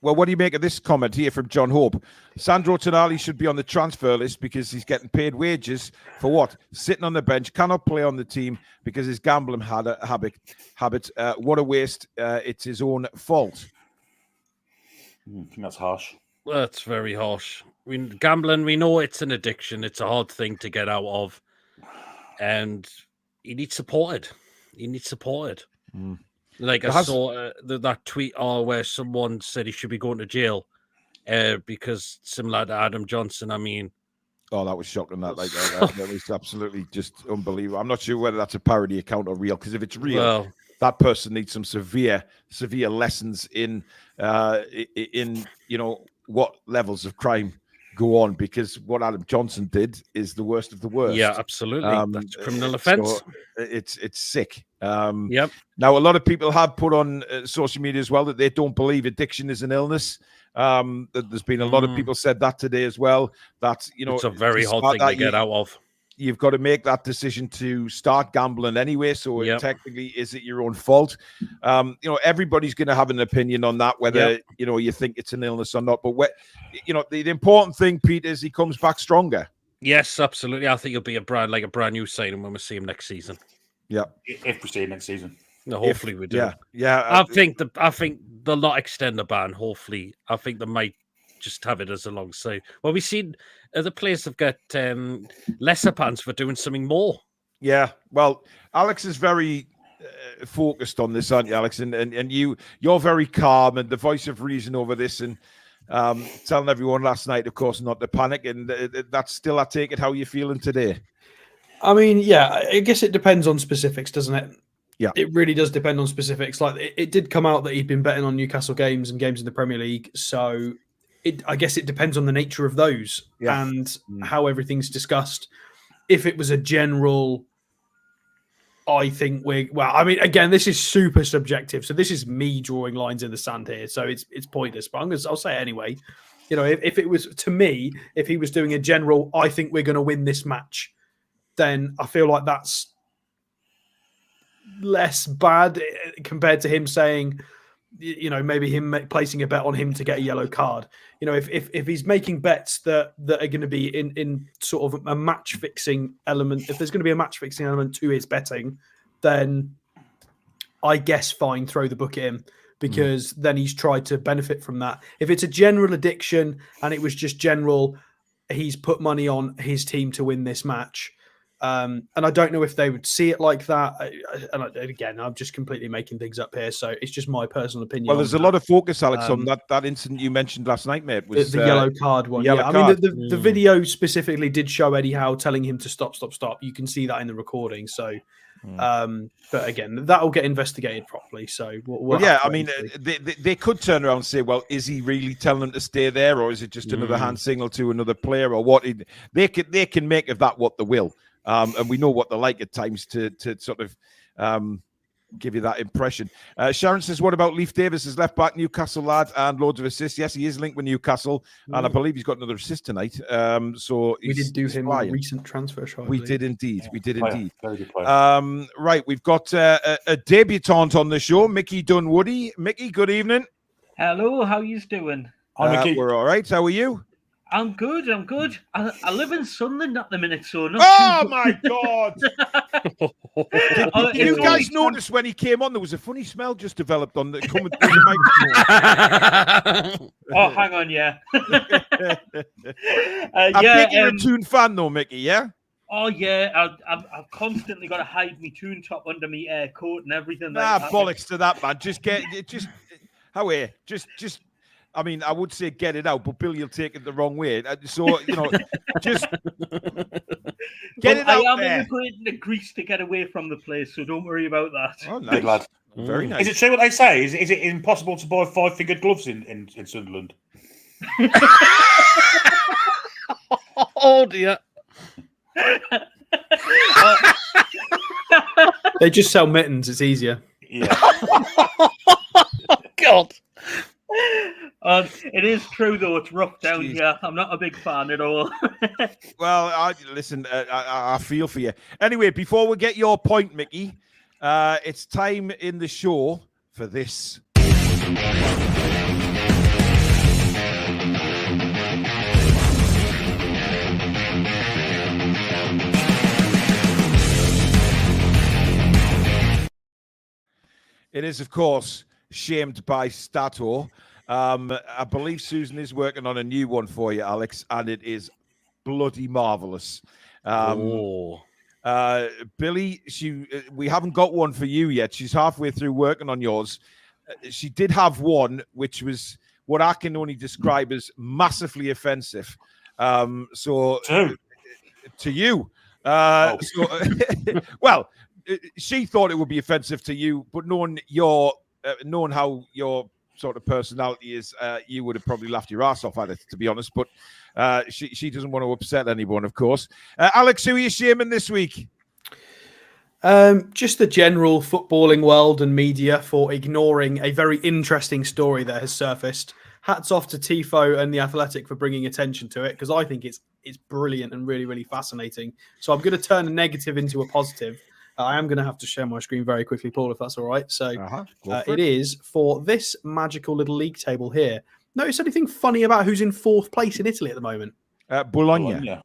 Well, what do you make of this comment here from John Hope? Sandro Tonali should be on the transfer list because he's getting paid wages for what? Sitting on the bench, cannot play on the team because his gambling habit. What a waste. It's his own fault. I think that's harsh. That's very harsh. I mean, gambling, we know it's an addiction. It's a hard thing to get out of. And he needs supported. Like I saw that tweet where someone said he should be going to jail because similar to Adam Johnson, I mean. Oh, that was shocking. That was absolutely just unbelievable. I'm not sure whether that's a parody account or real, because if it's real, that person needs some severe lessons in what levels of crime go on, because what Adam Johnson did is the worst of the worst. Yeah, absolutely. That's a criminal offence. So it's sick. Yep. Now, a lot of people have put on social media as well that they don't believe addiction is an illness. There's been a lot of people said that today as well. That it's a very hard thing to get out of. You've got to make that decision to start gambling anyway. So technically, is it your own fault? Everybody's going to have an opinion on that, whether you think it's an illness or not. But the important thing, Pete, is he comes back stronger. Yes, absolutely. I think he'll be a brand new signing when we see him next season. Yeah, if we see him next season. No, hopefully we do. Yeah. I think they'll not extend the ban. Hopefully, I think they might just have it as alongside. Well, we've seen other players have got lesser bans for doing something more. Yeah, well, Alex is very focused on this, aren't you, Alex? And you're very calm and the voice of reason over this, and telling everyone last night, of course, not to panic. And that's still, I take it, how you're feeling today. I mean, yeah, I guess it depends on specifics, doesn't it? Yeah, it really does depend on specifics. Like it did come out that he'd been betting on Newcastle games and games in the Premier League, so I guess it depends on the nature of those and how everything's discussed. If it was a general, I think again, this is super subjective. So this is me drawing lines in the sand here. So it's pointless, but I'll say it anyway. If it was, to me, if he was doing a general, I think we're going to win this match, then I feel like that's less bad compared to him saying, maybe him placing a bet on him to get a yellow card. If he's making bets that are going to be in sort of a match fixing element, if there's going to be a match fixing element to his betting, then I guess fine, throw the book at him. because then he's tried to benefit from that. If it's a general addiction and it was just general, he's put money on his team to win this match. And I don't know if they would see it like that. And again, I'm just completely making things up here. So it's just my personal opinion. Well, there's a lot of focus, Alex, on that incident you mentioned last night, mate. Was the yellow card one. Yellow card. I mean, the video specifically did show Eddie Howe telling him to stop. You can see that in the recording. So, but again, that will get investigated properly. So, I mean, they could turn around and say, well, is he really telling them to stay there, or is it just another hand signal to another player, or what? They can make of that what they will. And we know what they're like at times to sort of give you that impression. Sharon says, what about Leif Davis, his left back, Newcastle lad, and loads of assists? Yes, he is linked with Newcastle, and I believe he's got another assist tonight. So we did do him a recent transfer show. We did indeed. Yeah. We did indeed. Very good player. Right, we've got a debutant on the show, Mickey Dunwoody. Mickey, good evening. Hello, how you doing? Hi, Mickey. We're all right. How are you? I'm good. I live in Sunderland at the minute, so not my God! Did you guys notice when he came on, there was a funny smell just developed on the coming through the microphone? Oh, hang on, yeah. I think you're a Toon fan, though, Mickey. Yeah. Oh yeah, I've constantly got to hide my Toon top under my coat and everything. Bollocks to that, man. I mean, I would say get it out, but Billy will take it the wrong way. So, just get it out. I am there. immigrating to Greece to get away from the place, so don't worry about that. Oh, nice. Good lad. Very nice. Is it true what they say? Is it impossible to buy 5-fingered gloves in Sunderland? Oh, dear. They just sell mittens. It's easier. Yeah. God. It is true, though. It's rough down here. I'm not a big fan at all. Well, I feel for you. Anyway, before we get your point, Mickey, it's time in the show for this. It is, of course, Shamed by Stato. I believe Susan is working on a new one for you, Alex, and it is bloody marvelous. Billy, we haven't got one for you yet. She's halfway through working on yours. She did have one, which was what I can only describe as massively offensive. So to you, well, she thought it would be offensive to you, but knowing how your sort of personality is, you would have probably laughed your ass off at it, to be honest. But she doesn't want to upset anyone, of course. Alex, who are you shaming this week? Just the general footballing world and media for ignoring a very interesting story that has surfaced. Hats off to Tifo and The Athletic for bringing attention to it, because I think it's brilliant and really, really fascinating. So I'm going to turn a negative into a positive. I am going to have to share my screen very quickly, Paul, if that's all right. So it is for this magical little league table here. Notice anything funny about who's in fourth place in Italy at the moment? Bologna.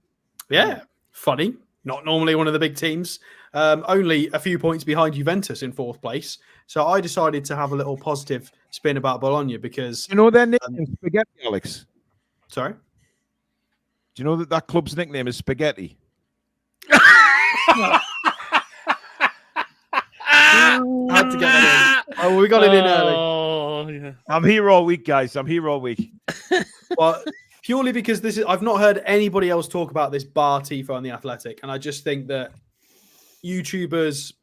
Yeah, funny. Not normally one of the big teams. Only a few points behind Juventus in fourth place. So I decided to have a little positive spin about Bologna because... You know their name is Spaghetti, Alex? Sorry? Do you know that club's nickname is Spaghetti? Had to get that in. Oh, we got it in early. Oh, yeah. I'm here all week, guys. I'm here all week. Well, purely because I've not heard anybody else talk about this bar Tifo on The Athletic. And I just think that YouTubers,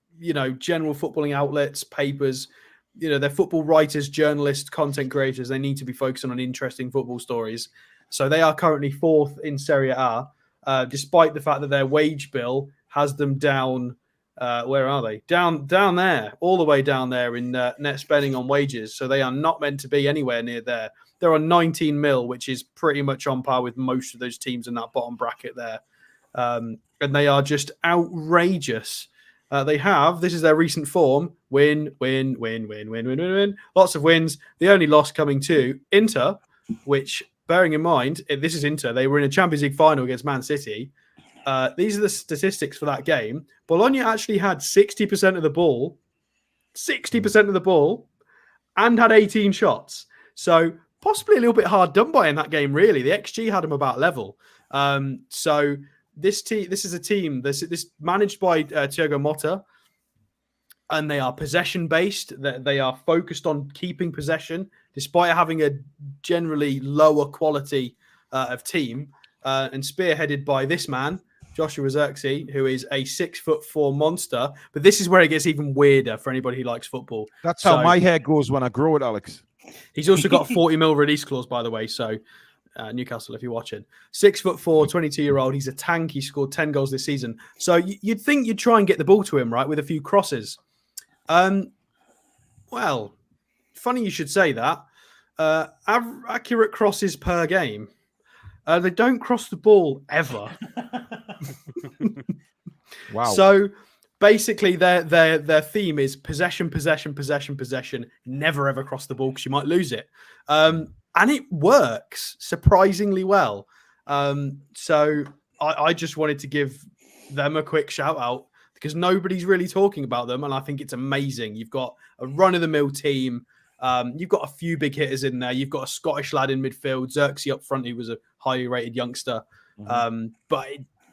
general footballing outlets, papers, they're football writers, journalists, content creators. They need to be focusing on interesting football stories. So they are currently fourth in Serie A, despite the fact that their wage bill has them down. Where are they? Down there, all the way down there in net spending on wages. So they are not meant to be anywhere near there. They're on 19 mil, which is pretty much on par with most of those teams in that bottom bracket there. And they are just outrageous. This is their recent form. Win. Lots of wins. The only loss coming to Inter, which, bearing in mind, this is Inter. They were in a Champions League final against Man City. These are the statistics for that game. Bologna actually had 60% of the ball. 60% of the ball. and had 18 shots. So possibly a little bit hard done by in that game, really. The XG had him about level. So this is a team, this managed by Thiago Motta, and they are possession-based. They are focused on keeping possession, despite having a generally lower quality of team, and spearheaded by this man, Joshua Zirkzee, who is a 6'4" monster. But this is where it gets even weirder for anybody who likes football. That's how my hair goes when I grow it, Alex. He's also got a 40 mil release clause, by the way. So Newcastle, if you're watching, 6'4", 22-year-old. He's a tank. He scored 10 goals this season. So you'd think you'd try and get the ball to him, right, with a few crosses. Well, funny you should say that. Accurate crosses per game. They don't cross the ball ever. Wow. So basically, their theme is possession, never ever cross the ball because you might lose it. And it works surprisingly well. So I just wanted to give them a quick shout out because nobody's really talking about them. And I think it's amazing. You've got a run-of-the-mill team. You've got a few big hitters in there. You've got a Scottish lad in midfield, Xerxes up front, who was a highly rated youngster. But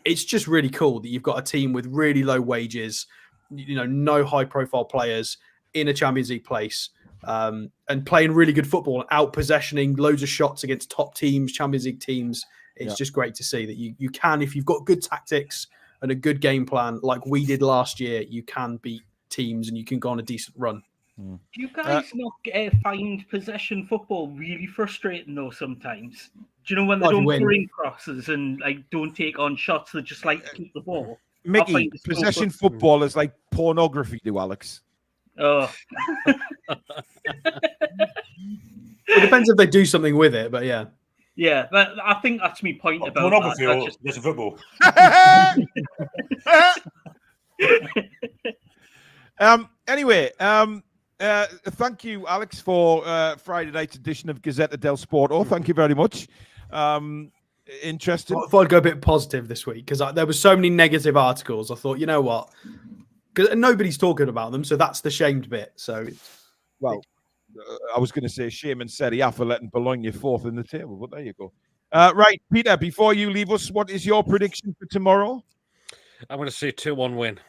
it's just really cool that you've got a team with really low wages, no high-profile players in a Champions League place, and playing really good football, out-possessioning loads of shots against top teams, Champions League teams. It's just great to see that you can, if you've got good tactics and a good game plan, like we did last year, you can beat teams and you can go on a decent run. Do you guys not find possession football really frustrating though sometimes? Do you know when they don't put in crosses and don't take on shots, they just keep the ball? Mickey, possession football is like pornography to Alex. Oh. It depends if they do something with it, but yeah. Yeah, but I think that's my point about pornography or just football. Anyway, thank you, Alex, for Friday night's edition of Gazzetta del Sporto. Thank you very much. Interesting. I thought I'd go a bit positive this week because there were so many negative articles. I thought, you know what? Because nobody's talking about them, so that's the shamed bit. So, I was going to say shame and Serie A for letting Bologna fourth in the table, but there you go. Right, Peter, before you leave us, what is your prediction for tomorrow? I'm going to say 2-1 win.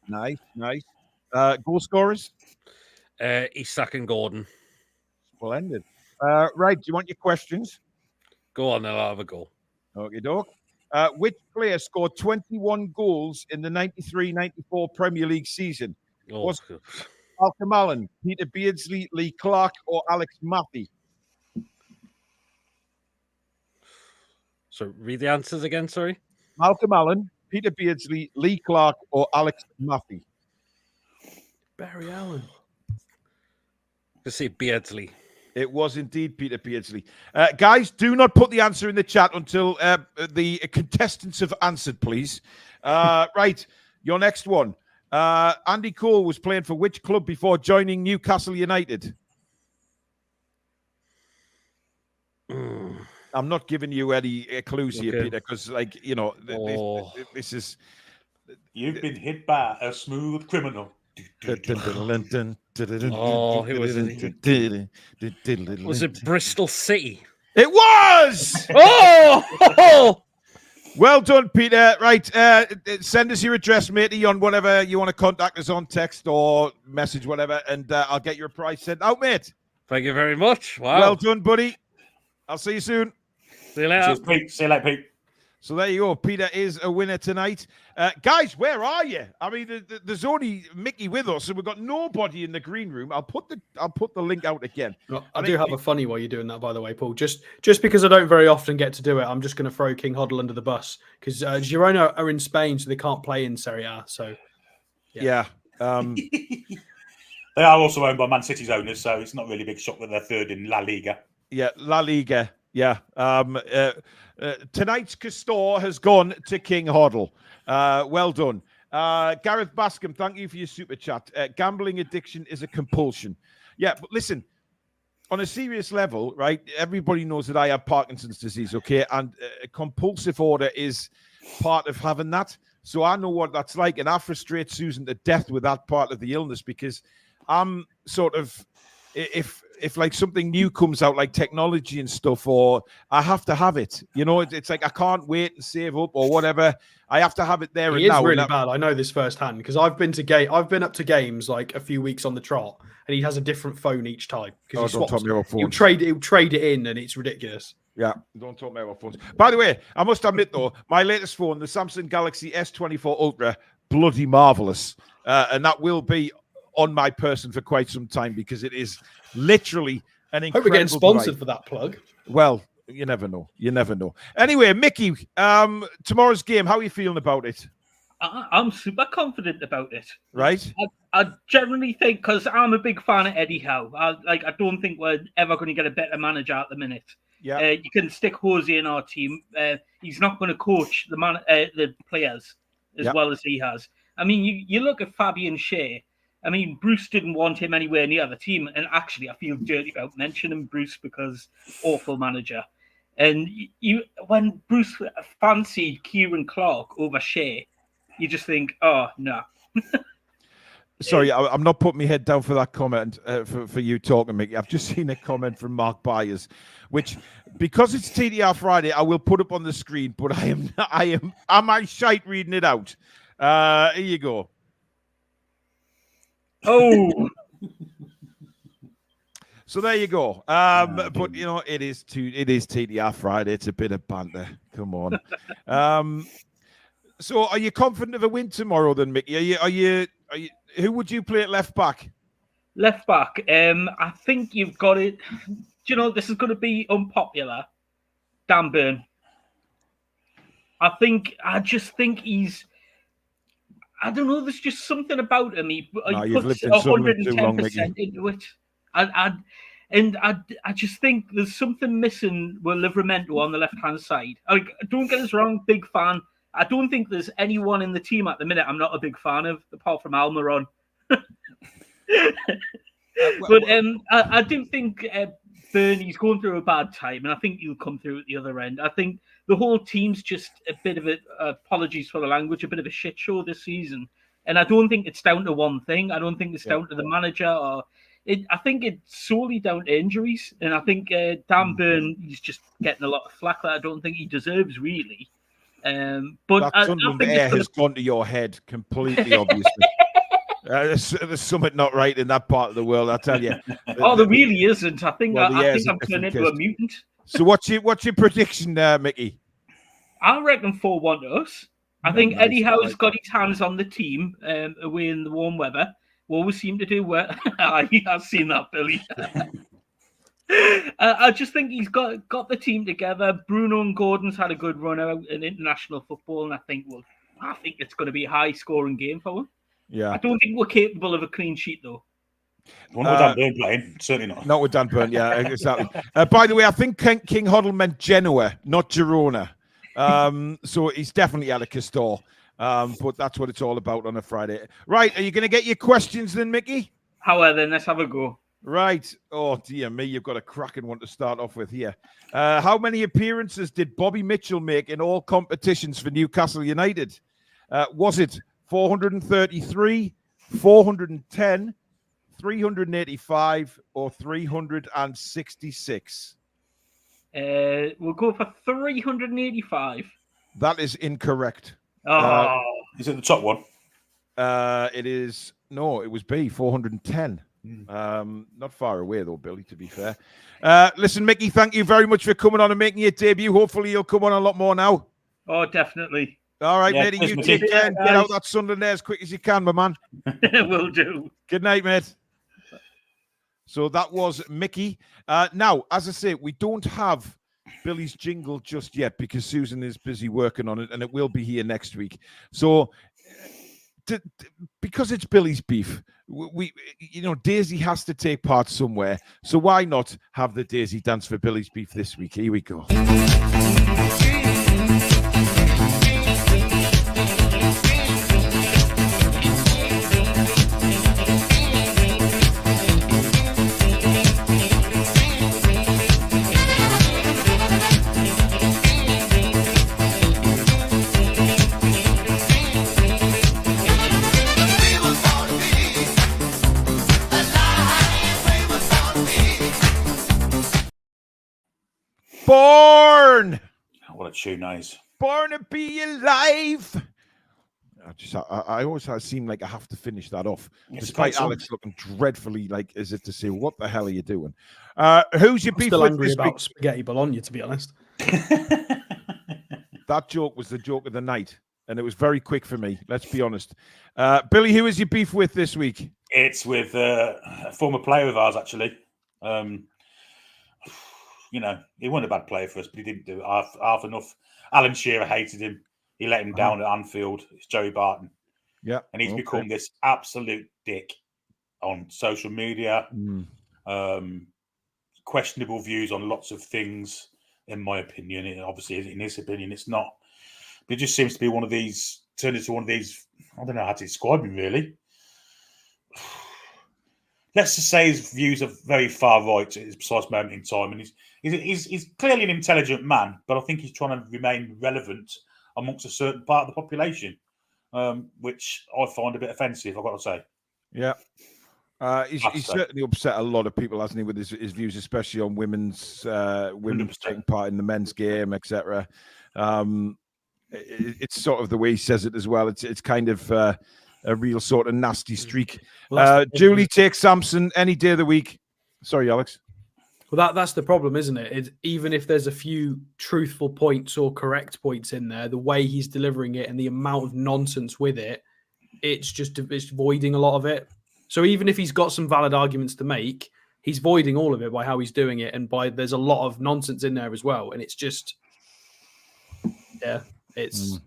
Nice. Goal scorers? Isak and Gordon. Splendid. Right, do you want your questions? Go on, I'll have a go. Okie doke. Which player scored 21 goals in the 93-94 Premier League season? Was Malcolm Allen, Peter Beardsley, Lee Clark, or Alex Maffey? So read the answers again, sorry. Malcolm Allen, Peter Beardsley, Lee Clark, or Alex Maffey? Barry Allen. Let's say Beardsley. It was indeed Peter Beardsley. Guys, do not put the answer in the chat until the contestants have answered, please. Right, your next one. Andy Cole was playing for which club before joining Newcastle United? I'm not giving you any clues here, Peter, because, this is... You've been hit by a smooth criminal. Who was it? Was it Bristol City? It was! Oh! Well done, Peter. Right, send us your address, matey, on whatever you want to contact us on, text or message, whatever, and I'll get your prize sent out, mate. Thank you very much. Wow. Well done, buddy. I'll see you soon. See you later. Cheers, Pete. See you later, Pete. So there you go. Peter is a winner tonight. Guys, where are you? I mean, there's only Mickey with us, so we've got nobody in the green room. I'll put the link out again. Well, I do have a funny while you're doing that, by the way, Paul. Just because I don't very often get to do it, I'm just going to throw King Hoddle under the bus because Girona are in Spain, so they can't play in Serie A. So yeah. They are also owned by Man City's owners, so it's not really a big shock that they're third in La Liga. Yeah, La Liga. Yeah. Tonight's Castor has gone to King Hoddle. Well done. Gareth Bascom, thank you for your super chat. Gambling addiction is a compulsion. Yeah, but listen, on a serious level, right, everybody knows that I have Parkinson's disease, okay? And compulsive order is part of having that. So I know what that's like. And I frustrate Susan to death with that part of the illness because I'm sort of if like something new comes out, like technology and stuff, or I have to have it. You know, it's like I can't wait and save up or whatever. I have to have it there and now. It is really bad. I know this firsthand because I've been up to games like a few weeks on the trot, and he has a different phone each time because he'll trade it in, and it's ridiculous. Yeah, don't talk about phones. By the way, I must admit though, my latest phone, the Samsung Galaxy S24 Ultra, bloody marvelous, and that will be on my person for quite some time because it is literally an incredible. Hope we're getting sponsored for that plug. Well, you never know. You never know. Anyway, Mickey, tomorrow's game, how are you feeling about it? I'm super confident about it. Right. I generally think, because I'm a big fan of Eddie Howe, I don't think we're ever going to get a better manager at the minute. Yeah. You can stick Jose in our team. He's not going to coach the players as well as he has. I mean, you look at Fabian Schär. I mean, Bruce didn't want him anywhere near the team. And actually, I feel dirty about mentioning Bruce because awful manager. And when Bruce fancied Kieran Clark over Schär, you just think, oh, no. Sorry, I'm not putting my head down for that comment for you talking, Mickey. I've just seen a comment from Mark Byers, which, because it's TTR Friday, I will put up on the screen, but am I shite reading it out? Here you go. Oh. So there you go. But you know, it is TTR Friday. It's a bit of banter. Come on. So are you confident of a win tomorrow then, Mickey? Are you who would you play at left back? Left back. I think you've got it. Do you know this is going to be unpopular? Dan Burn. I just think he's. I don't know. There's just something about him. He puts 110% into it. I just think there's something missing with Livramento on the left-hand side. Like, don't get us wrong, big fan. I don't think there's anyone in the team at the minute I'm not a big fan of, apart from Almiron. But I do think Bernie's going through a bad time, and I think he'll come through at the other end. I think the whole team's just a bit of apologies for the language, a bit of a shit show this season. And I don't think it's down to one thing. I don't think it's down to the manager. I think it's solely down to injuries. And I think Dan Burn, he's just getting a lot of flack that I don't think he deserves, really. But that Sunderland air has gone to your head completely, obviously. There's something not right in that part of the world, I tell you. There really isn't. I think I'm turning into a mutant. So what's your prediction there, Mickey? I reckon 4-1 to us. I think Eddie Howe's got his hands on the team away in the warm weather. We always seem to do well. I've seen that, Billy. I just think he's got the team together. Bruno and Gordon's had a good run out in international football, and I think it's going to be a high-scoring game for them. Yeah, I don't think we're capable of a clean sheet, though. Not with Dan Burn playing, certainly not. Not with Dan Burn, yeah, exactly. By the way, I think King Hoddle meant Genoa, not Girona. So he's definitely at a Castor. But that's what it's all about on a Friday. Right, are you going to get your questions then, Mickey? However, then let's have a go. Right. Oh, dear me, you've got a cracking one to start off with here. How many appearances did Bobby Mitchell make in all competitions for Newcastle United? Was it 433, 410, 385, or 366? We'll go for 385. That is incorrect. Is it the top one? It is. No, it was B, 410. Not far away, though, Billy, to be fair. Listen, Mickey, thank you very much for coming on and making your debut. Hopefully, you'll come on a lot more now. Oh, definitely. All right, matey, you take care and get out that Sunderland as quick as you can, my man. Will do. Good night, mate. So that was Mickey. Now, as I say, we don't have Billy's jingle just yet because Susan is busy working on it, and it will be here next week. So, because it's Billy's beef, Daisy has to take part somewhere. So why not have the Daisy dance for Billy's beef this week? Here we go. Born. What a tune that is. Born to be alive. I always seem like I have to finish that off, despite Alex looking dreadfully like as if to say, "What the hell are you doing?" Who's your beef still with angry this about week? spaghetti Bologna, to be honest. That joke was the joke of the night, and it was very quick for me. Let's be honest. Billy, who is your beef with this week? It's with a former player of ours, actually. You know, he wasn't a bad player for us, but he didn't do half enough. Alan Shearer hated him. He let him down at Anfield. It's Joey Barton. Yeah. And he's become this absolute dick on social media. Questionable views on lots of things, in my opinion. And obviously, in his opinion, it's not. But it just seems to be one of these, turned into one of these, I don't know how to describe him, really. Let's just say his views are very far right at his precise moment in time. And he's clearly an intelligent man, but I think he's trying to remain relevant amongst a certain part of the population, which I find a bit offensive, I've got to say. Yeah. He's certainly upset a lot of people, hasn't he, with his views, especially on women taking part in the men's game, etc. It's sort of the way he says it as well. It's kind of a real sort of nasty streak. Julie takes Samson any day of the week. Sorry, Alex. Well, that's the problem, isn't it? Even if there's a few truthful points or correct points in there, the way he's delivering it and the amount of nonsense with it, it's voiding a lot of it. So even if he's got some valid arguments to make, he's voiding all of it by how he's doing it, and there's a lot of nonsense in there as well. And it's just, it's.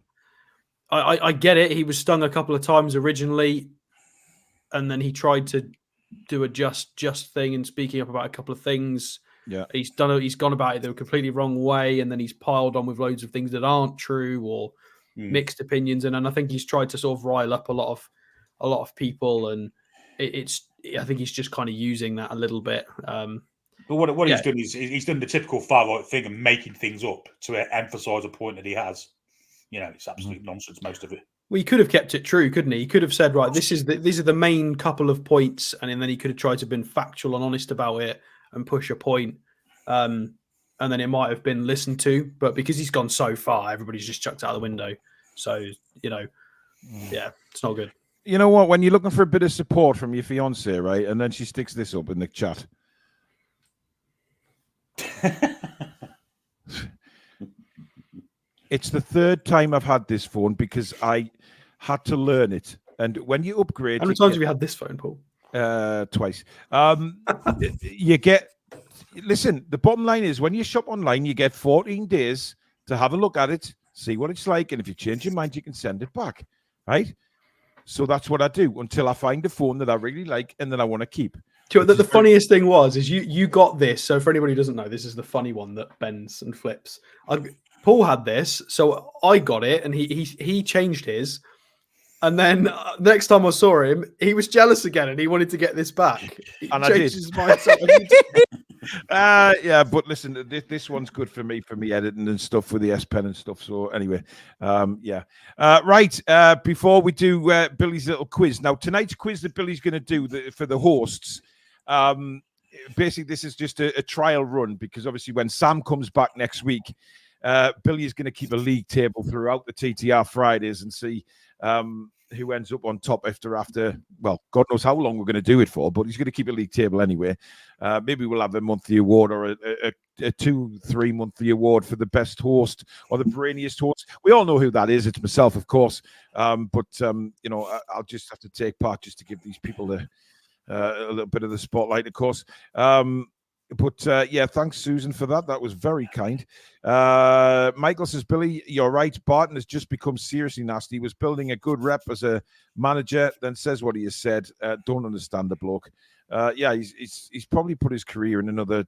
I get it. He was stung a couple of times originally, and then he tried to do a just thing and speaking up about a couple of things. Yeah, he's gone about it the completely wrong way, and then he's piled on with loads of things that aren't true or mixed opinions. And I think he's tried to sort of rile up a lot of people, and I think he's just kind of using that a little bit. But what he's done is he's done the typical far right thing and making things up to emphasise a point that he has. You know, it's absolute nonsense, most of it. Well, he could have kept it true, couldn't he? He could have said, right, these are the main couple of points, and then he could have tried to have been factual and honest about it and push a point. And then it might have been listened to, but because he's gone so far, everybody's just chucked out the window. So, it's not good. You know what? When you're looking for a bit of support from your fiance, right, and then she sticks this up in the chat. It's the third time I've had this phone because I had to learn it. And when you upgrade... How many times have you had this phone, Paul? Twice. Listen, the bottom line is when you shop online, you get 14 days to have a look at it, see what it's like. And if you change your mind, you can send it back, right? So that's what I do until I find a phone that I really like and that I want to keep. The funniest thing is you got this. So for anybody who doesn't know, this is the funny one that bends and flips. Paul had this, so I got it, and he changed his. And then next time I saw him, he was jealous again, and he wanted to get this back. And I did. His mind. But listen, this one's good for me editing and stuff with the S Pen and stuff. So anyway, right. Before we do Billy's little quiz, now tonight's quiz that Billy's going to do for the hosts. Basically, this is just a trial run because obviously when Sam comes back next week. Billy is going to keep a league table throughout the TTR Fridays and see who ends up on top after, well, God knows how long we're going to do it for, but he's going to keep a league table anyway. Maybe we'll have a monthly award or a 2-3 monthly award for the best host or the brainiest host. We all know who that is. It's myself, of course. But I'll just have to take part just to give these people a little bit of the spotlight, of course. But thanks, Susan, for that. That was very kind. Michael says, Billy, you're right. Barton has just become seriously nasty. He was building a good rep as a manager, then says what he has said. Don't understand the bloke. He's probably put his career in another,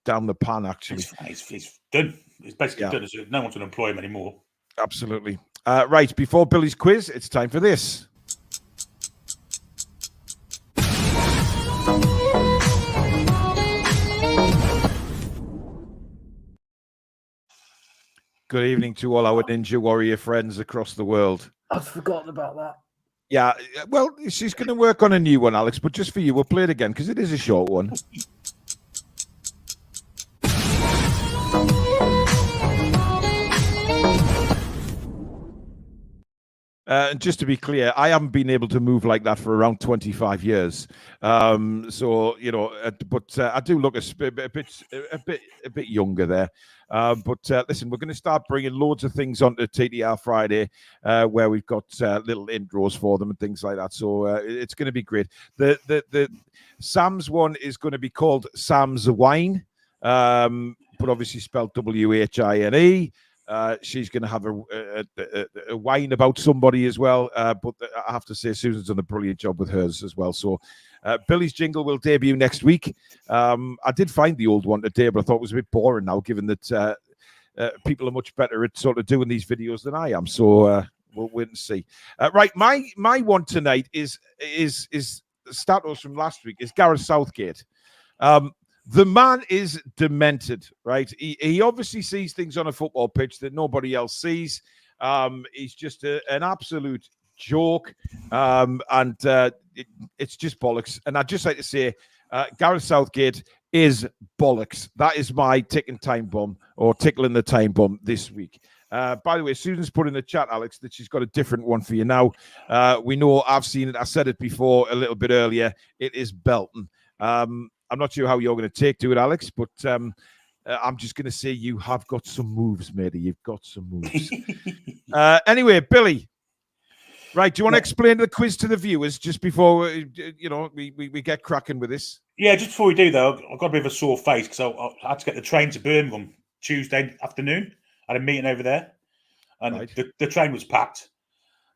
down the pan, actually. He's done. He's basically done. So no one can employ him anymore. Absolutely. Right, before Billy's quiz, it's time for this. Good evening to all our Ninja Warrior friends across the world. I've forgotten about that. Yeah, well, she's going to work on a new one, Alex, but just for you, we'll play it again because it is a short one. And just to be clear, I haven't been able to move like that for around 25 years. So you know, but I do look a bit younger there. But listen, we're going to start bringing loads of things onto TTR Friday, where we've got little intros for them and things like that. So it's going to be great. The Sam's one is going to be called Sam's Wine, but obviously spelled WHINE. She's going to have a whine about somebody as well. But I have to say, Susan's done a brilliant job with hers as well. So Billy's jingle will debut next week. I did find the old one today, but I thought it was a bit boring now, given that people are much better at sort of doing these videos than I am. So we'll wait and see. Right, my one tonight is Stato's from last week. Is Gareth Southgate. The man is demented, right? He obviously sees things on a football pitch that nobody else sees. He's just an absolute joke, and it's just bollocks. And I'd just like to say, Gareth Southgate is bollocks. That is my ticking time bomb, or tickling the time bomb this week. By the way, Susan's put in the chat, Alex, that she's got a different one for you now. We know, I've seen it. I said it before a little bit earlier. It is Belton. I'm not sure how you're going to take to it, Alex, but I'm just going to say you have got some moves, matey. You've got some moves. Anyway, Billy, right, do you want to explain the quiz to the viewers just before we get cracking with this? Yeah, just before we do, though, I've got a bit of a sore face because I had to get the train to Birmingham Tuesday afternoon. I had a meeting over there, and the train was packed.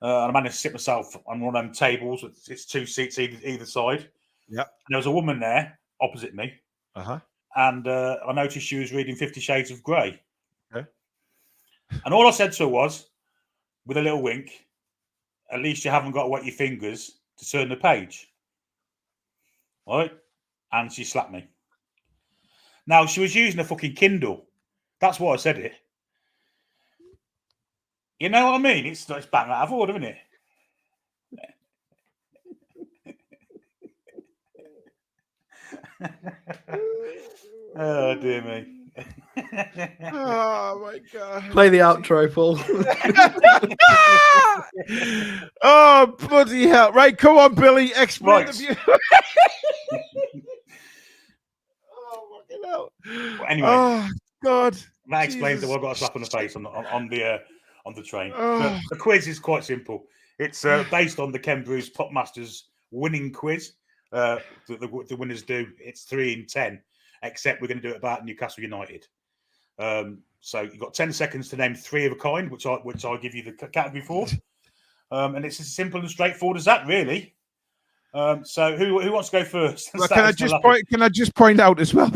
And I managed to sit myself on one of them tables. It's 2 seats either side. Yeah. And there was a woman there opposite me. And I noticed she was reading 50 Shades of Grey. Okay. And all I said to her was, with a little wink, at least you haven't got to wet your fingers to turn the page. All right? And she slapped me. Now, she was using a fucking Kindle. That's why I said it. You know what I mean? It's bang out of order, isn't it? Oh, dear me. Oh, my God. Play the outro, Paul. Oh, bloody hell. Right, come on, Billy. Explain the view. Oh, fucking hell. Well, anyway. Oh, God. That explains why I got a slap on the face on the train. Oh. The quiz is quite simple. It's based on the Ken Bruce Pop Masters winning quiz. The winners do. It's 3 in 10, except we're going to do it about Newcastle United. So you've got 10 seconds to name 3 of a kind, which I'll give you the category for. And it's as simple and straightforward as that, really. So who wants to go first? Well, can I just point out as well?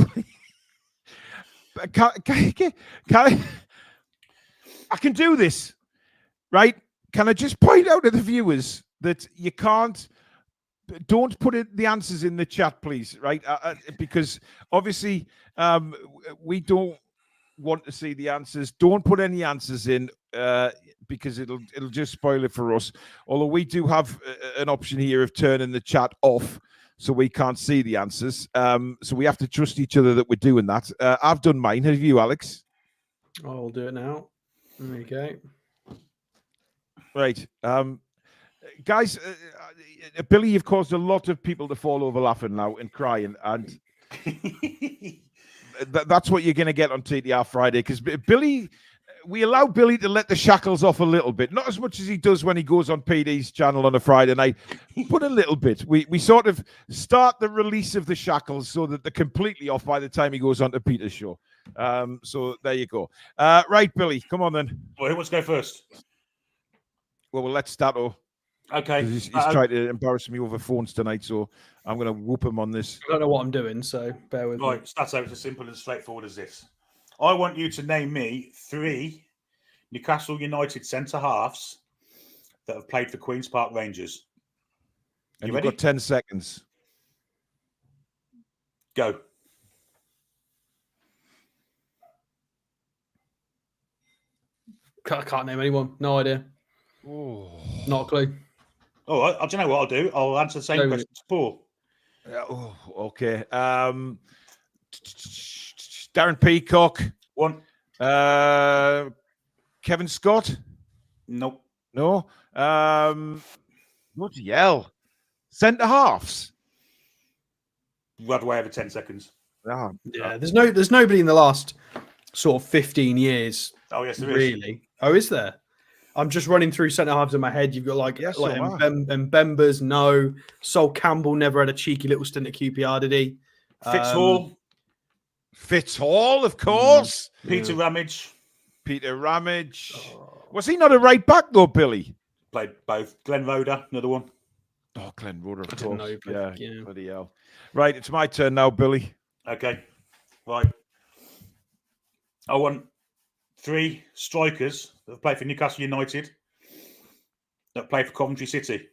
I can do this, right? Can I just point out to the viewers that you can't? Don't put the answers in the chat, please, right? Because obviously we don't want to see the answers. Don't put any answers in because it'll just spoil it for us. Although we do have an option here of turning the chat off, so we can't see the answers. So we have to trust each other that we're doing that. I've done mine. Have you, Alex? I'll do it now. There you go. Right. Guys, Billy, you've caused a lot of people to fall over laughing now and crying, and that's what you're going to get on TTR Friday, because Billy, we allow Billy to let the shackles off a little bit, not as much as he does when he goes on PD's channel on a Friday night, but a little bit. We sort of start the release of the shackles so that they're completely off by the time he goes on to Peter's show. So there you go. Right, Billy, come on then. Well, who wants to go first? Well, we'll let Stato. Okay. He's trying to embarrass me over phones tonight, so I'm going to whoop him on this. I don't know what I'm doing, so bear with me. Right, Stato, it's as simple and straightforward as this. I want you to name me 3 Newcastle United centre-halves that have played for Queen's Park Rangers. And you've got 10 seconds. Go. I can't name anyone. No idea. Oh. Not a clue. All right, do you know what I'll do? I'll answer the same question to Paul. Okay. Darren Peacock. 1. Kevin Scott. Nope. No. Bloody hell. Centre halves. Right away over 10 seconds. Oh, Yeah, there's nobody in the last sort of 15 years. Oh, yes, there is. Really? Oh, is there? I'm just running through centre halves in my head. You've got like Mbemba's, no. Sol Campbell never had a cheeky little stint at QPR, did he? Fitzhall, of course. Peter Ramage. Was he not a right back though, Billy? Played both. Glenn Roeder, another one. Oh, Glenn Roeder, of didn't course. know, Yeah, bloody hell. Right, it's my turn now, Billy. Okay, right. I want 3 strikers that have played for Newcastle United, that play for Coventry City.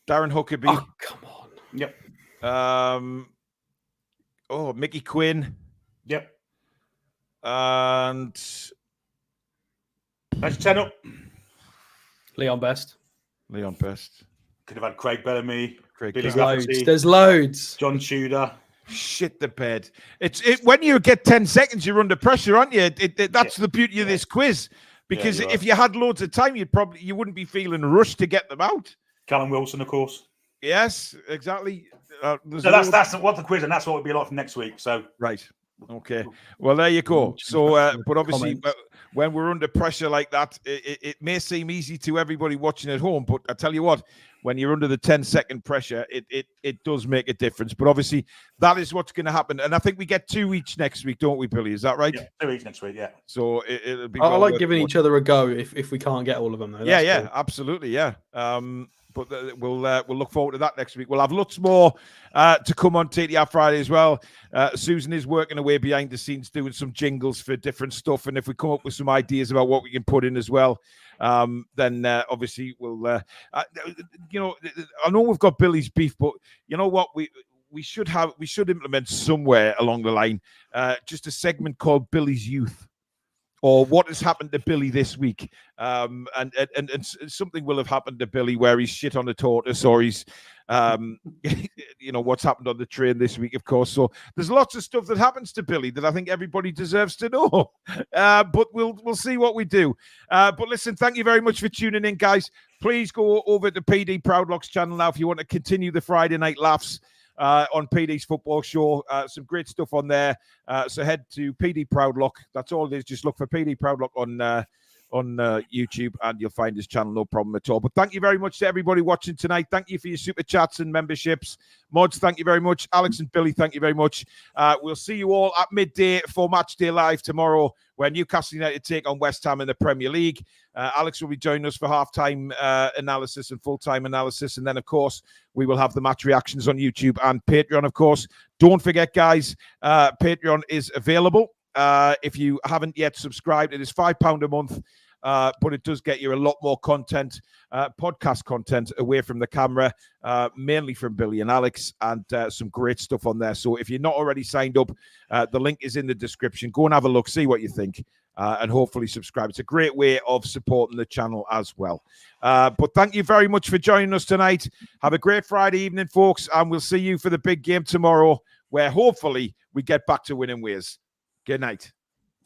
Darren Huckabee. Oh, come on. Yep. Mickey Quinn. Yep. And that's 10 up. Leon Best. Could have had Craig Bellamy. There's loads. John Tudor. Shit the bed. It's when you get 10 seconds, you're under pressure, aren't you? That's the beauty of this quiz. Because if you had loads of time, you wouldn't be feeling rushed to get them out. Callum Wilson, of course. Yes, exactly. That's what the quiz, and that's what it'll be like for next week. So right. Okay. Well, there you go. So, but obviously, when we're under pressure like that, it may seem easy to everybody watching at home, but I tell you what, when you're under the 10-second pressure, it does make a difference. But obviously, that is what's going to happen. And I think we get 2 each next week, don't we, Billy? Is that right? Yeah, 2 each next week, yeah. So it'll be. I like giving each other a go if we can't get all of them, though. That's cool. Absolutely, yeah. But we'll look forward to that next week. We'll have lots more to come on TTR Friday as well. Susan is working away behind the scenes doing some jingles for different stuff. And if we come up with some ideas about what we can put in as well, then obviously we'll, I know we've got Billy's beef, but you know what? We should implement somewhere along the line just a segment called Billy's Youth. Or what has happened to Billy this week, and something will have happened to Billy where he's shit on a tortoise, or he's, what's happened on the train this week, of course. So there's lots of stuff that happens to Billy that I think everybody deserves to know. But we'll see what we do. But listen, thank you very much for tuning in, guys. Please go over to PD Proudlock's channel now if you want to continue the Friday night laughs. On PD's football show. Some great stuff on there. So head to PD Proudlock. That's all it is. Just look for PD Proudlock on YouTube and you'll find his channel, no problem at all. But thank you very much to everybody watching tonight. Thank you for your super chats and memberships. Mods, thank you very much. Alex and Billy, thank you very much. We'll see you all at midday for Match Day Live tomorrow, where Newcastle United take on West Ham in the Premier League. Alex will be joining us for half-time analysis and full-time analysis. And then, of course, we will have the match reactions on YouTube and Patreon, of course. Don't forget, guys, Patreon is available. If you haven't yet subscribed, it is £5 a month. But it does get you a lot more content, podcast content away from the camera, mainly from Billy and Alex, and some great stuff on there. So if you're not already signed up, the link is in the description. Go and have a look, see what you think, and hopefully subscribe. It's a great way of supporting the channel as well. But thank you very much for joining us tonight. Have a great Friday evening, folks, and we'll see you for the big game tomorrow, where hopefully we get back to winning ways. Good night.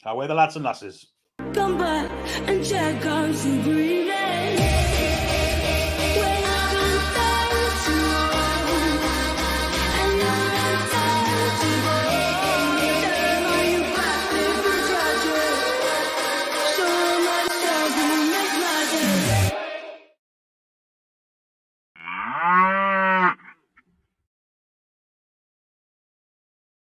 Away the lads and lasses. Come back and check out some breathing.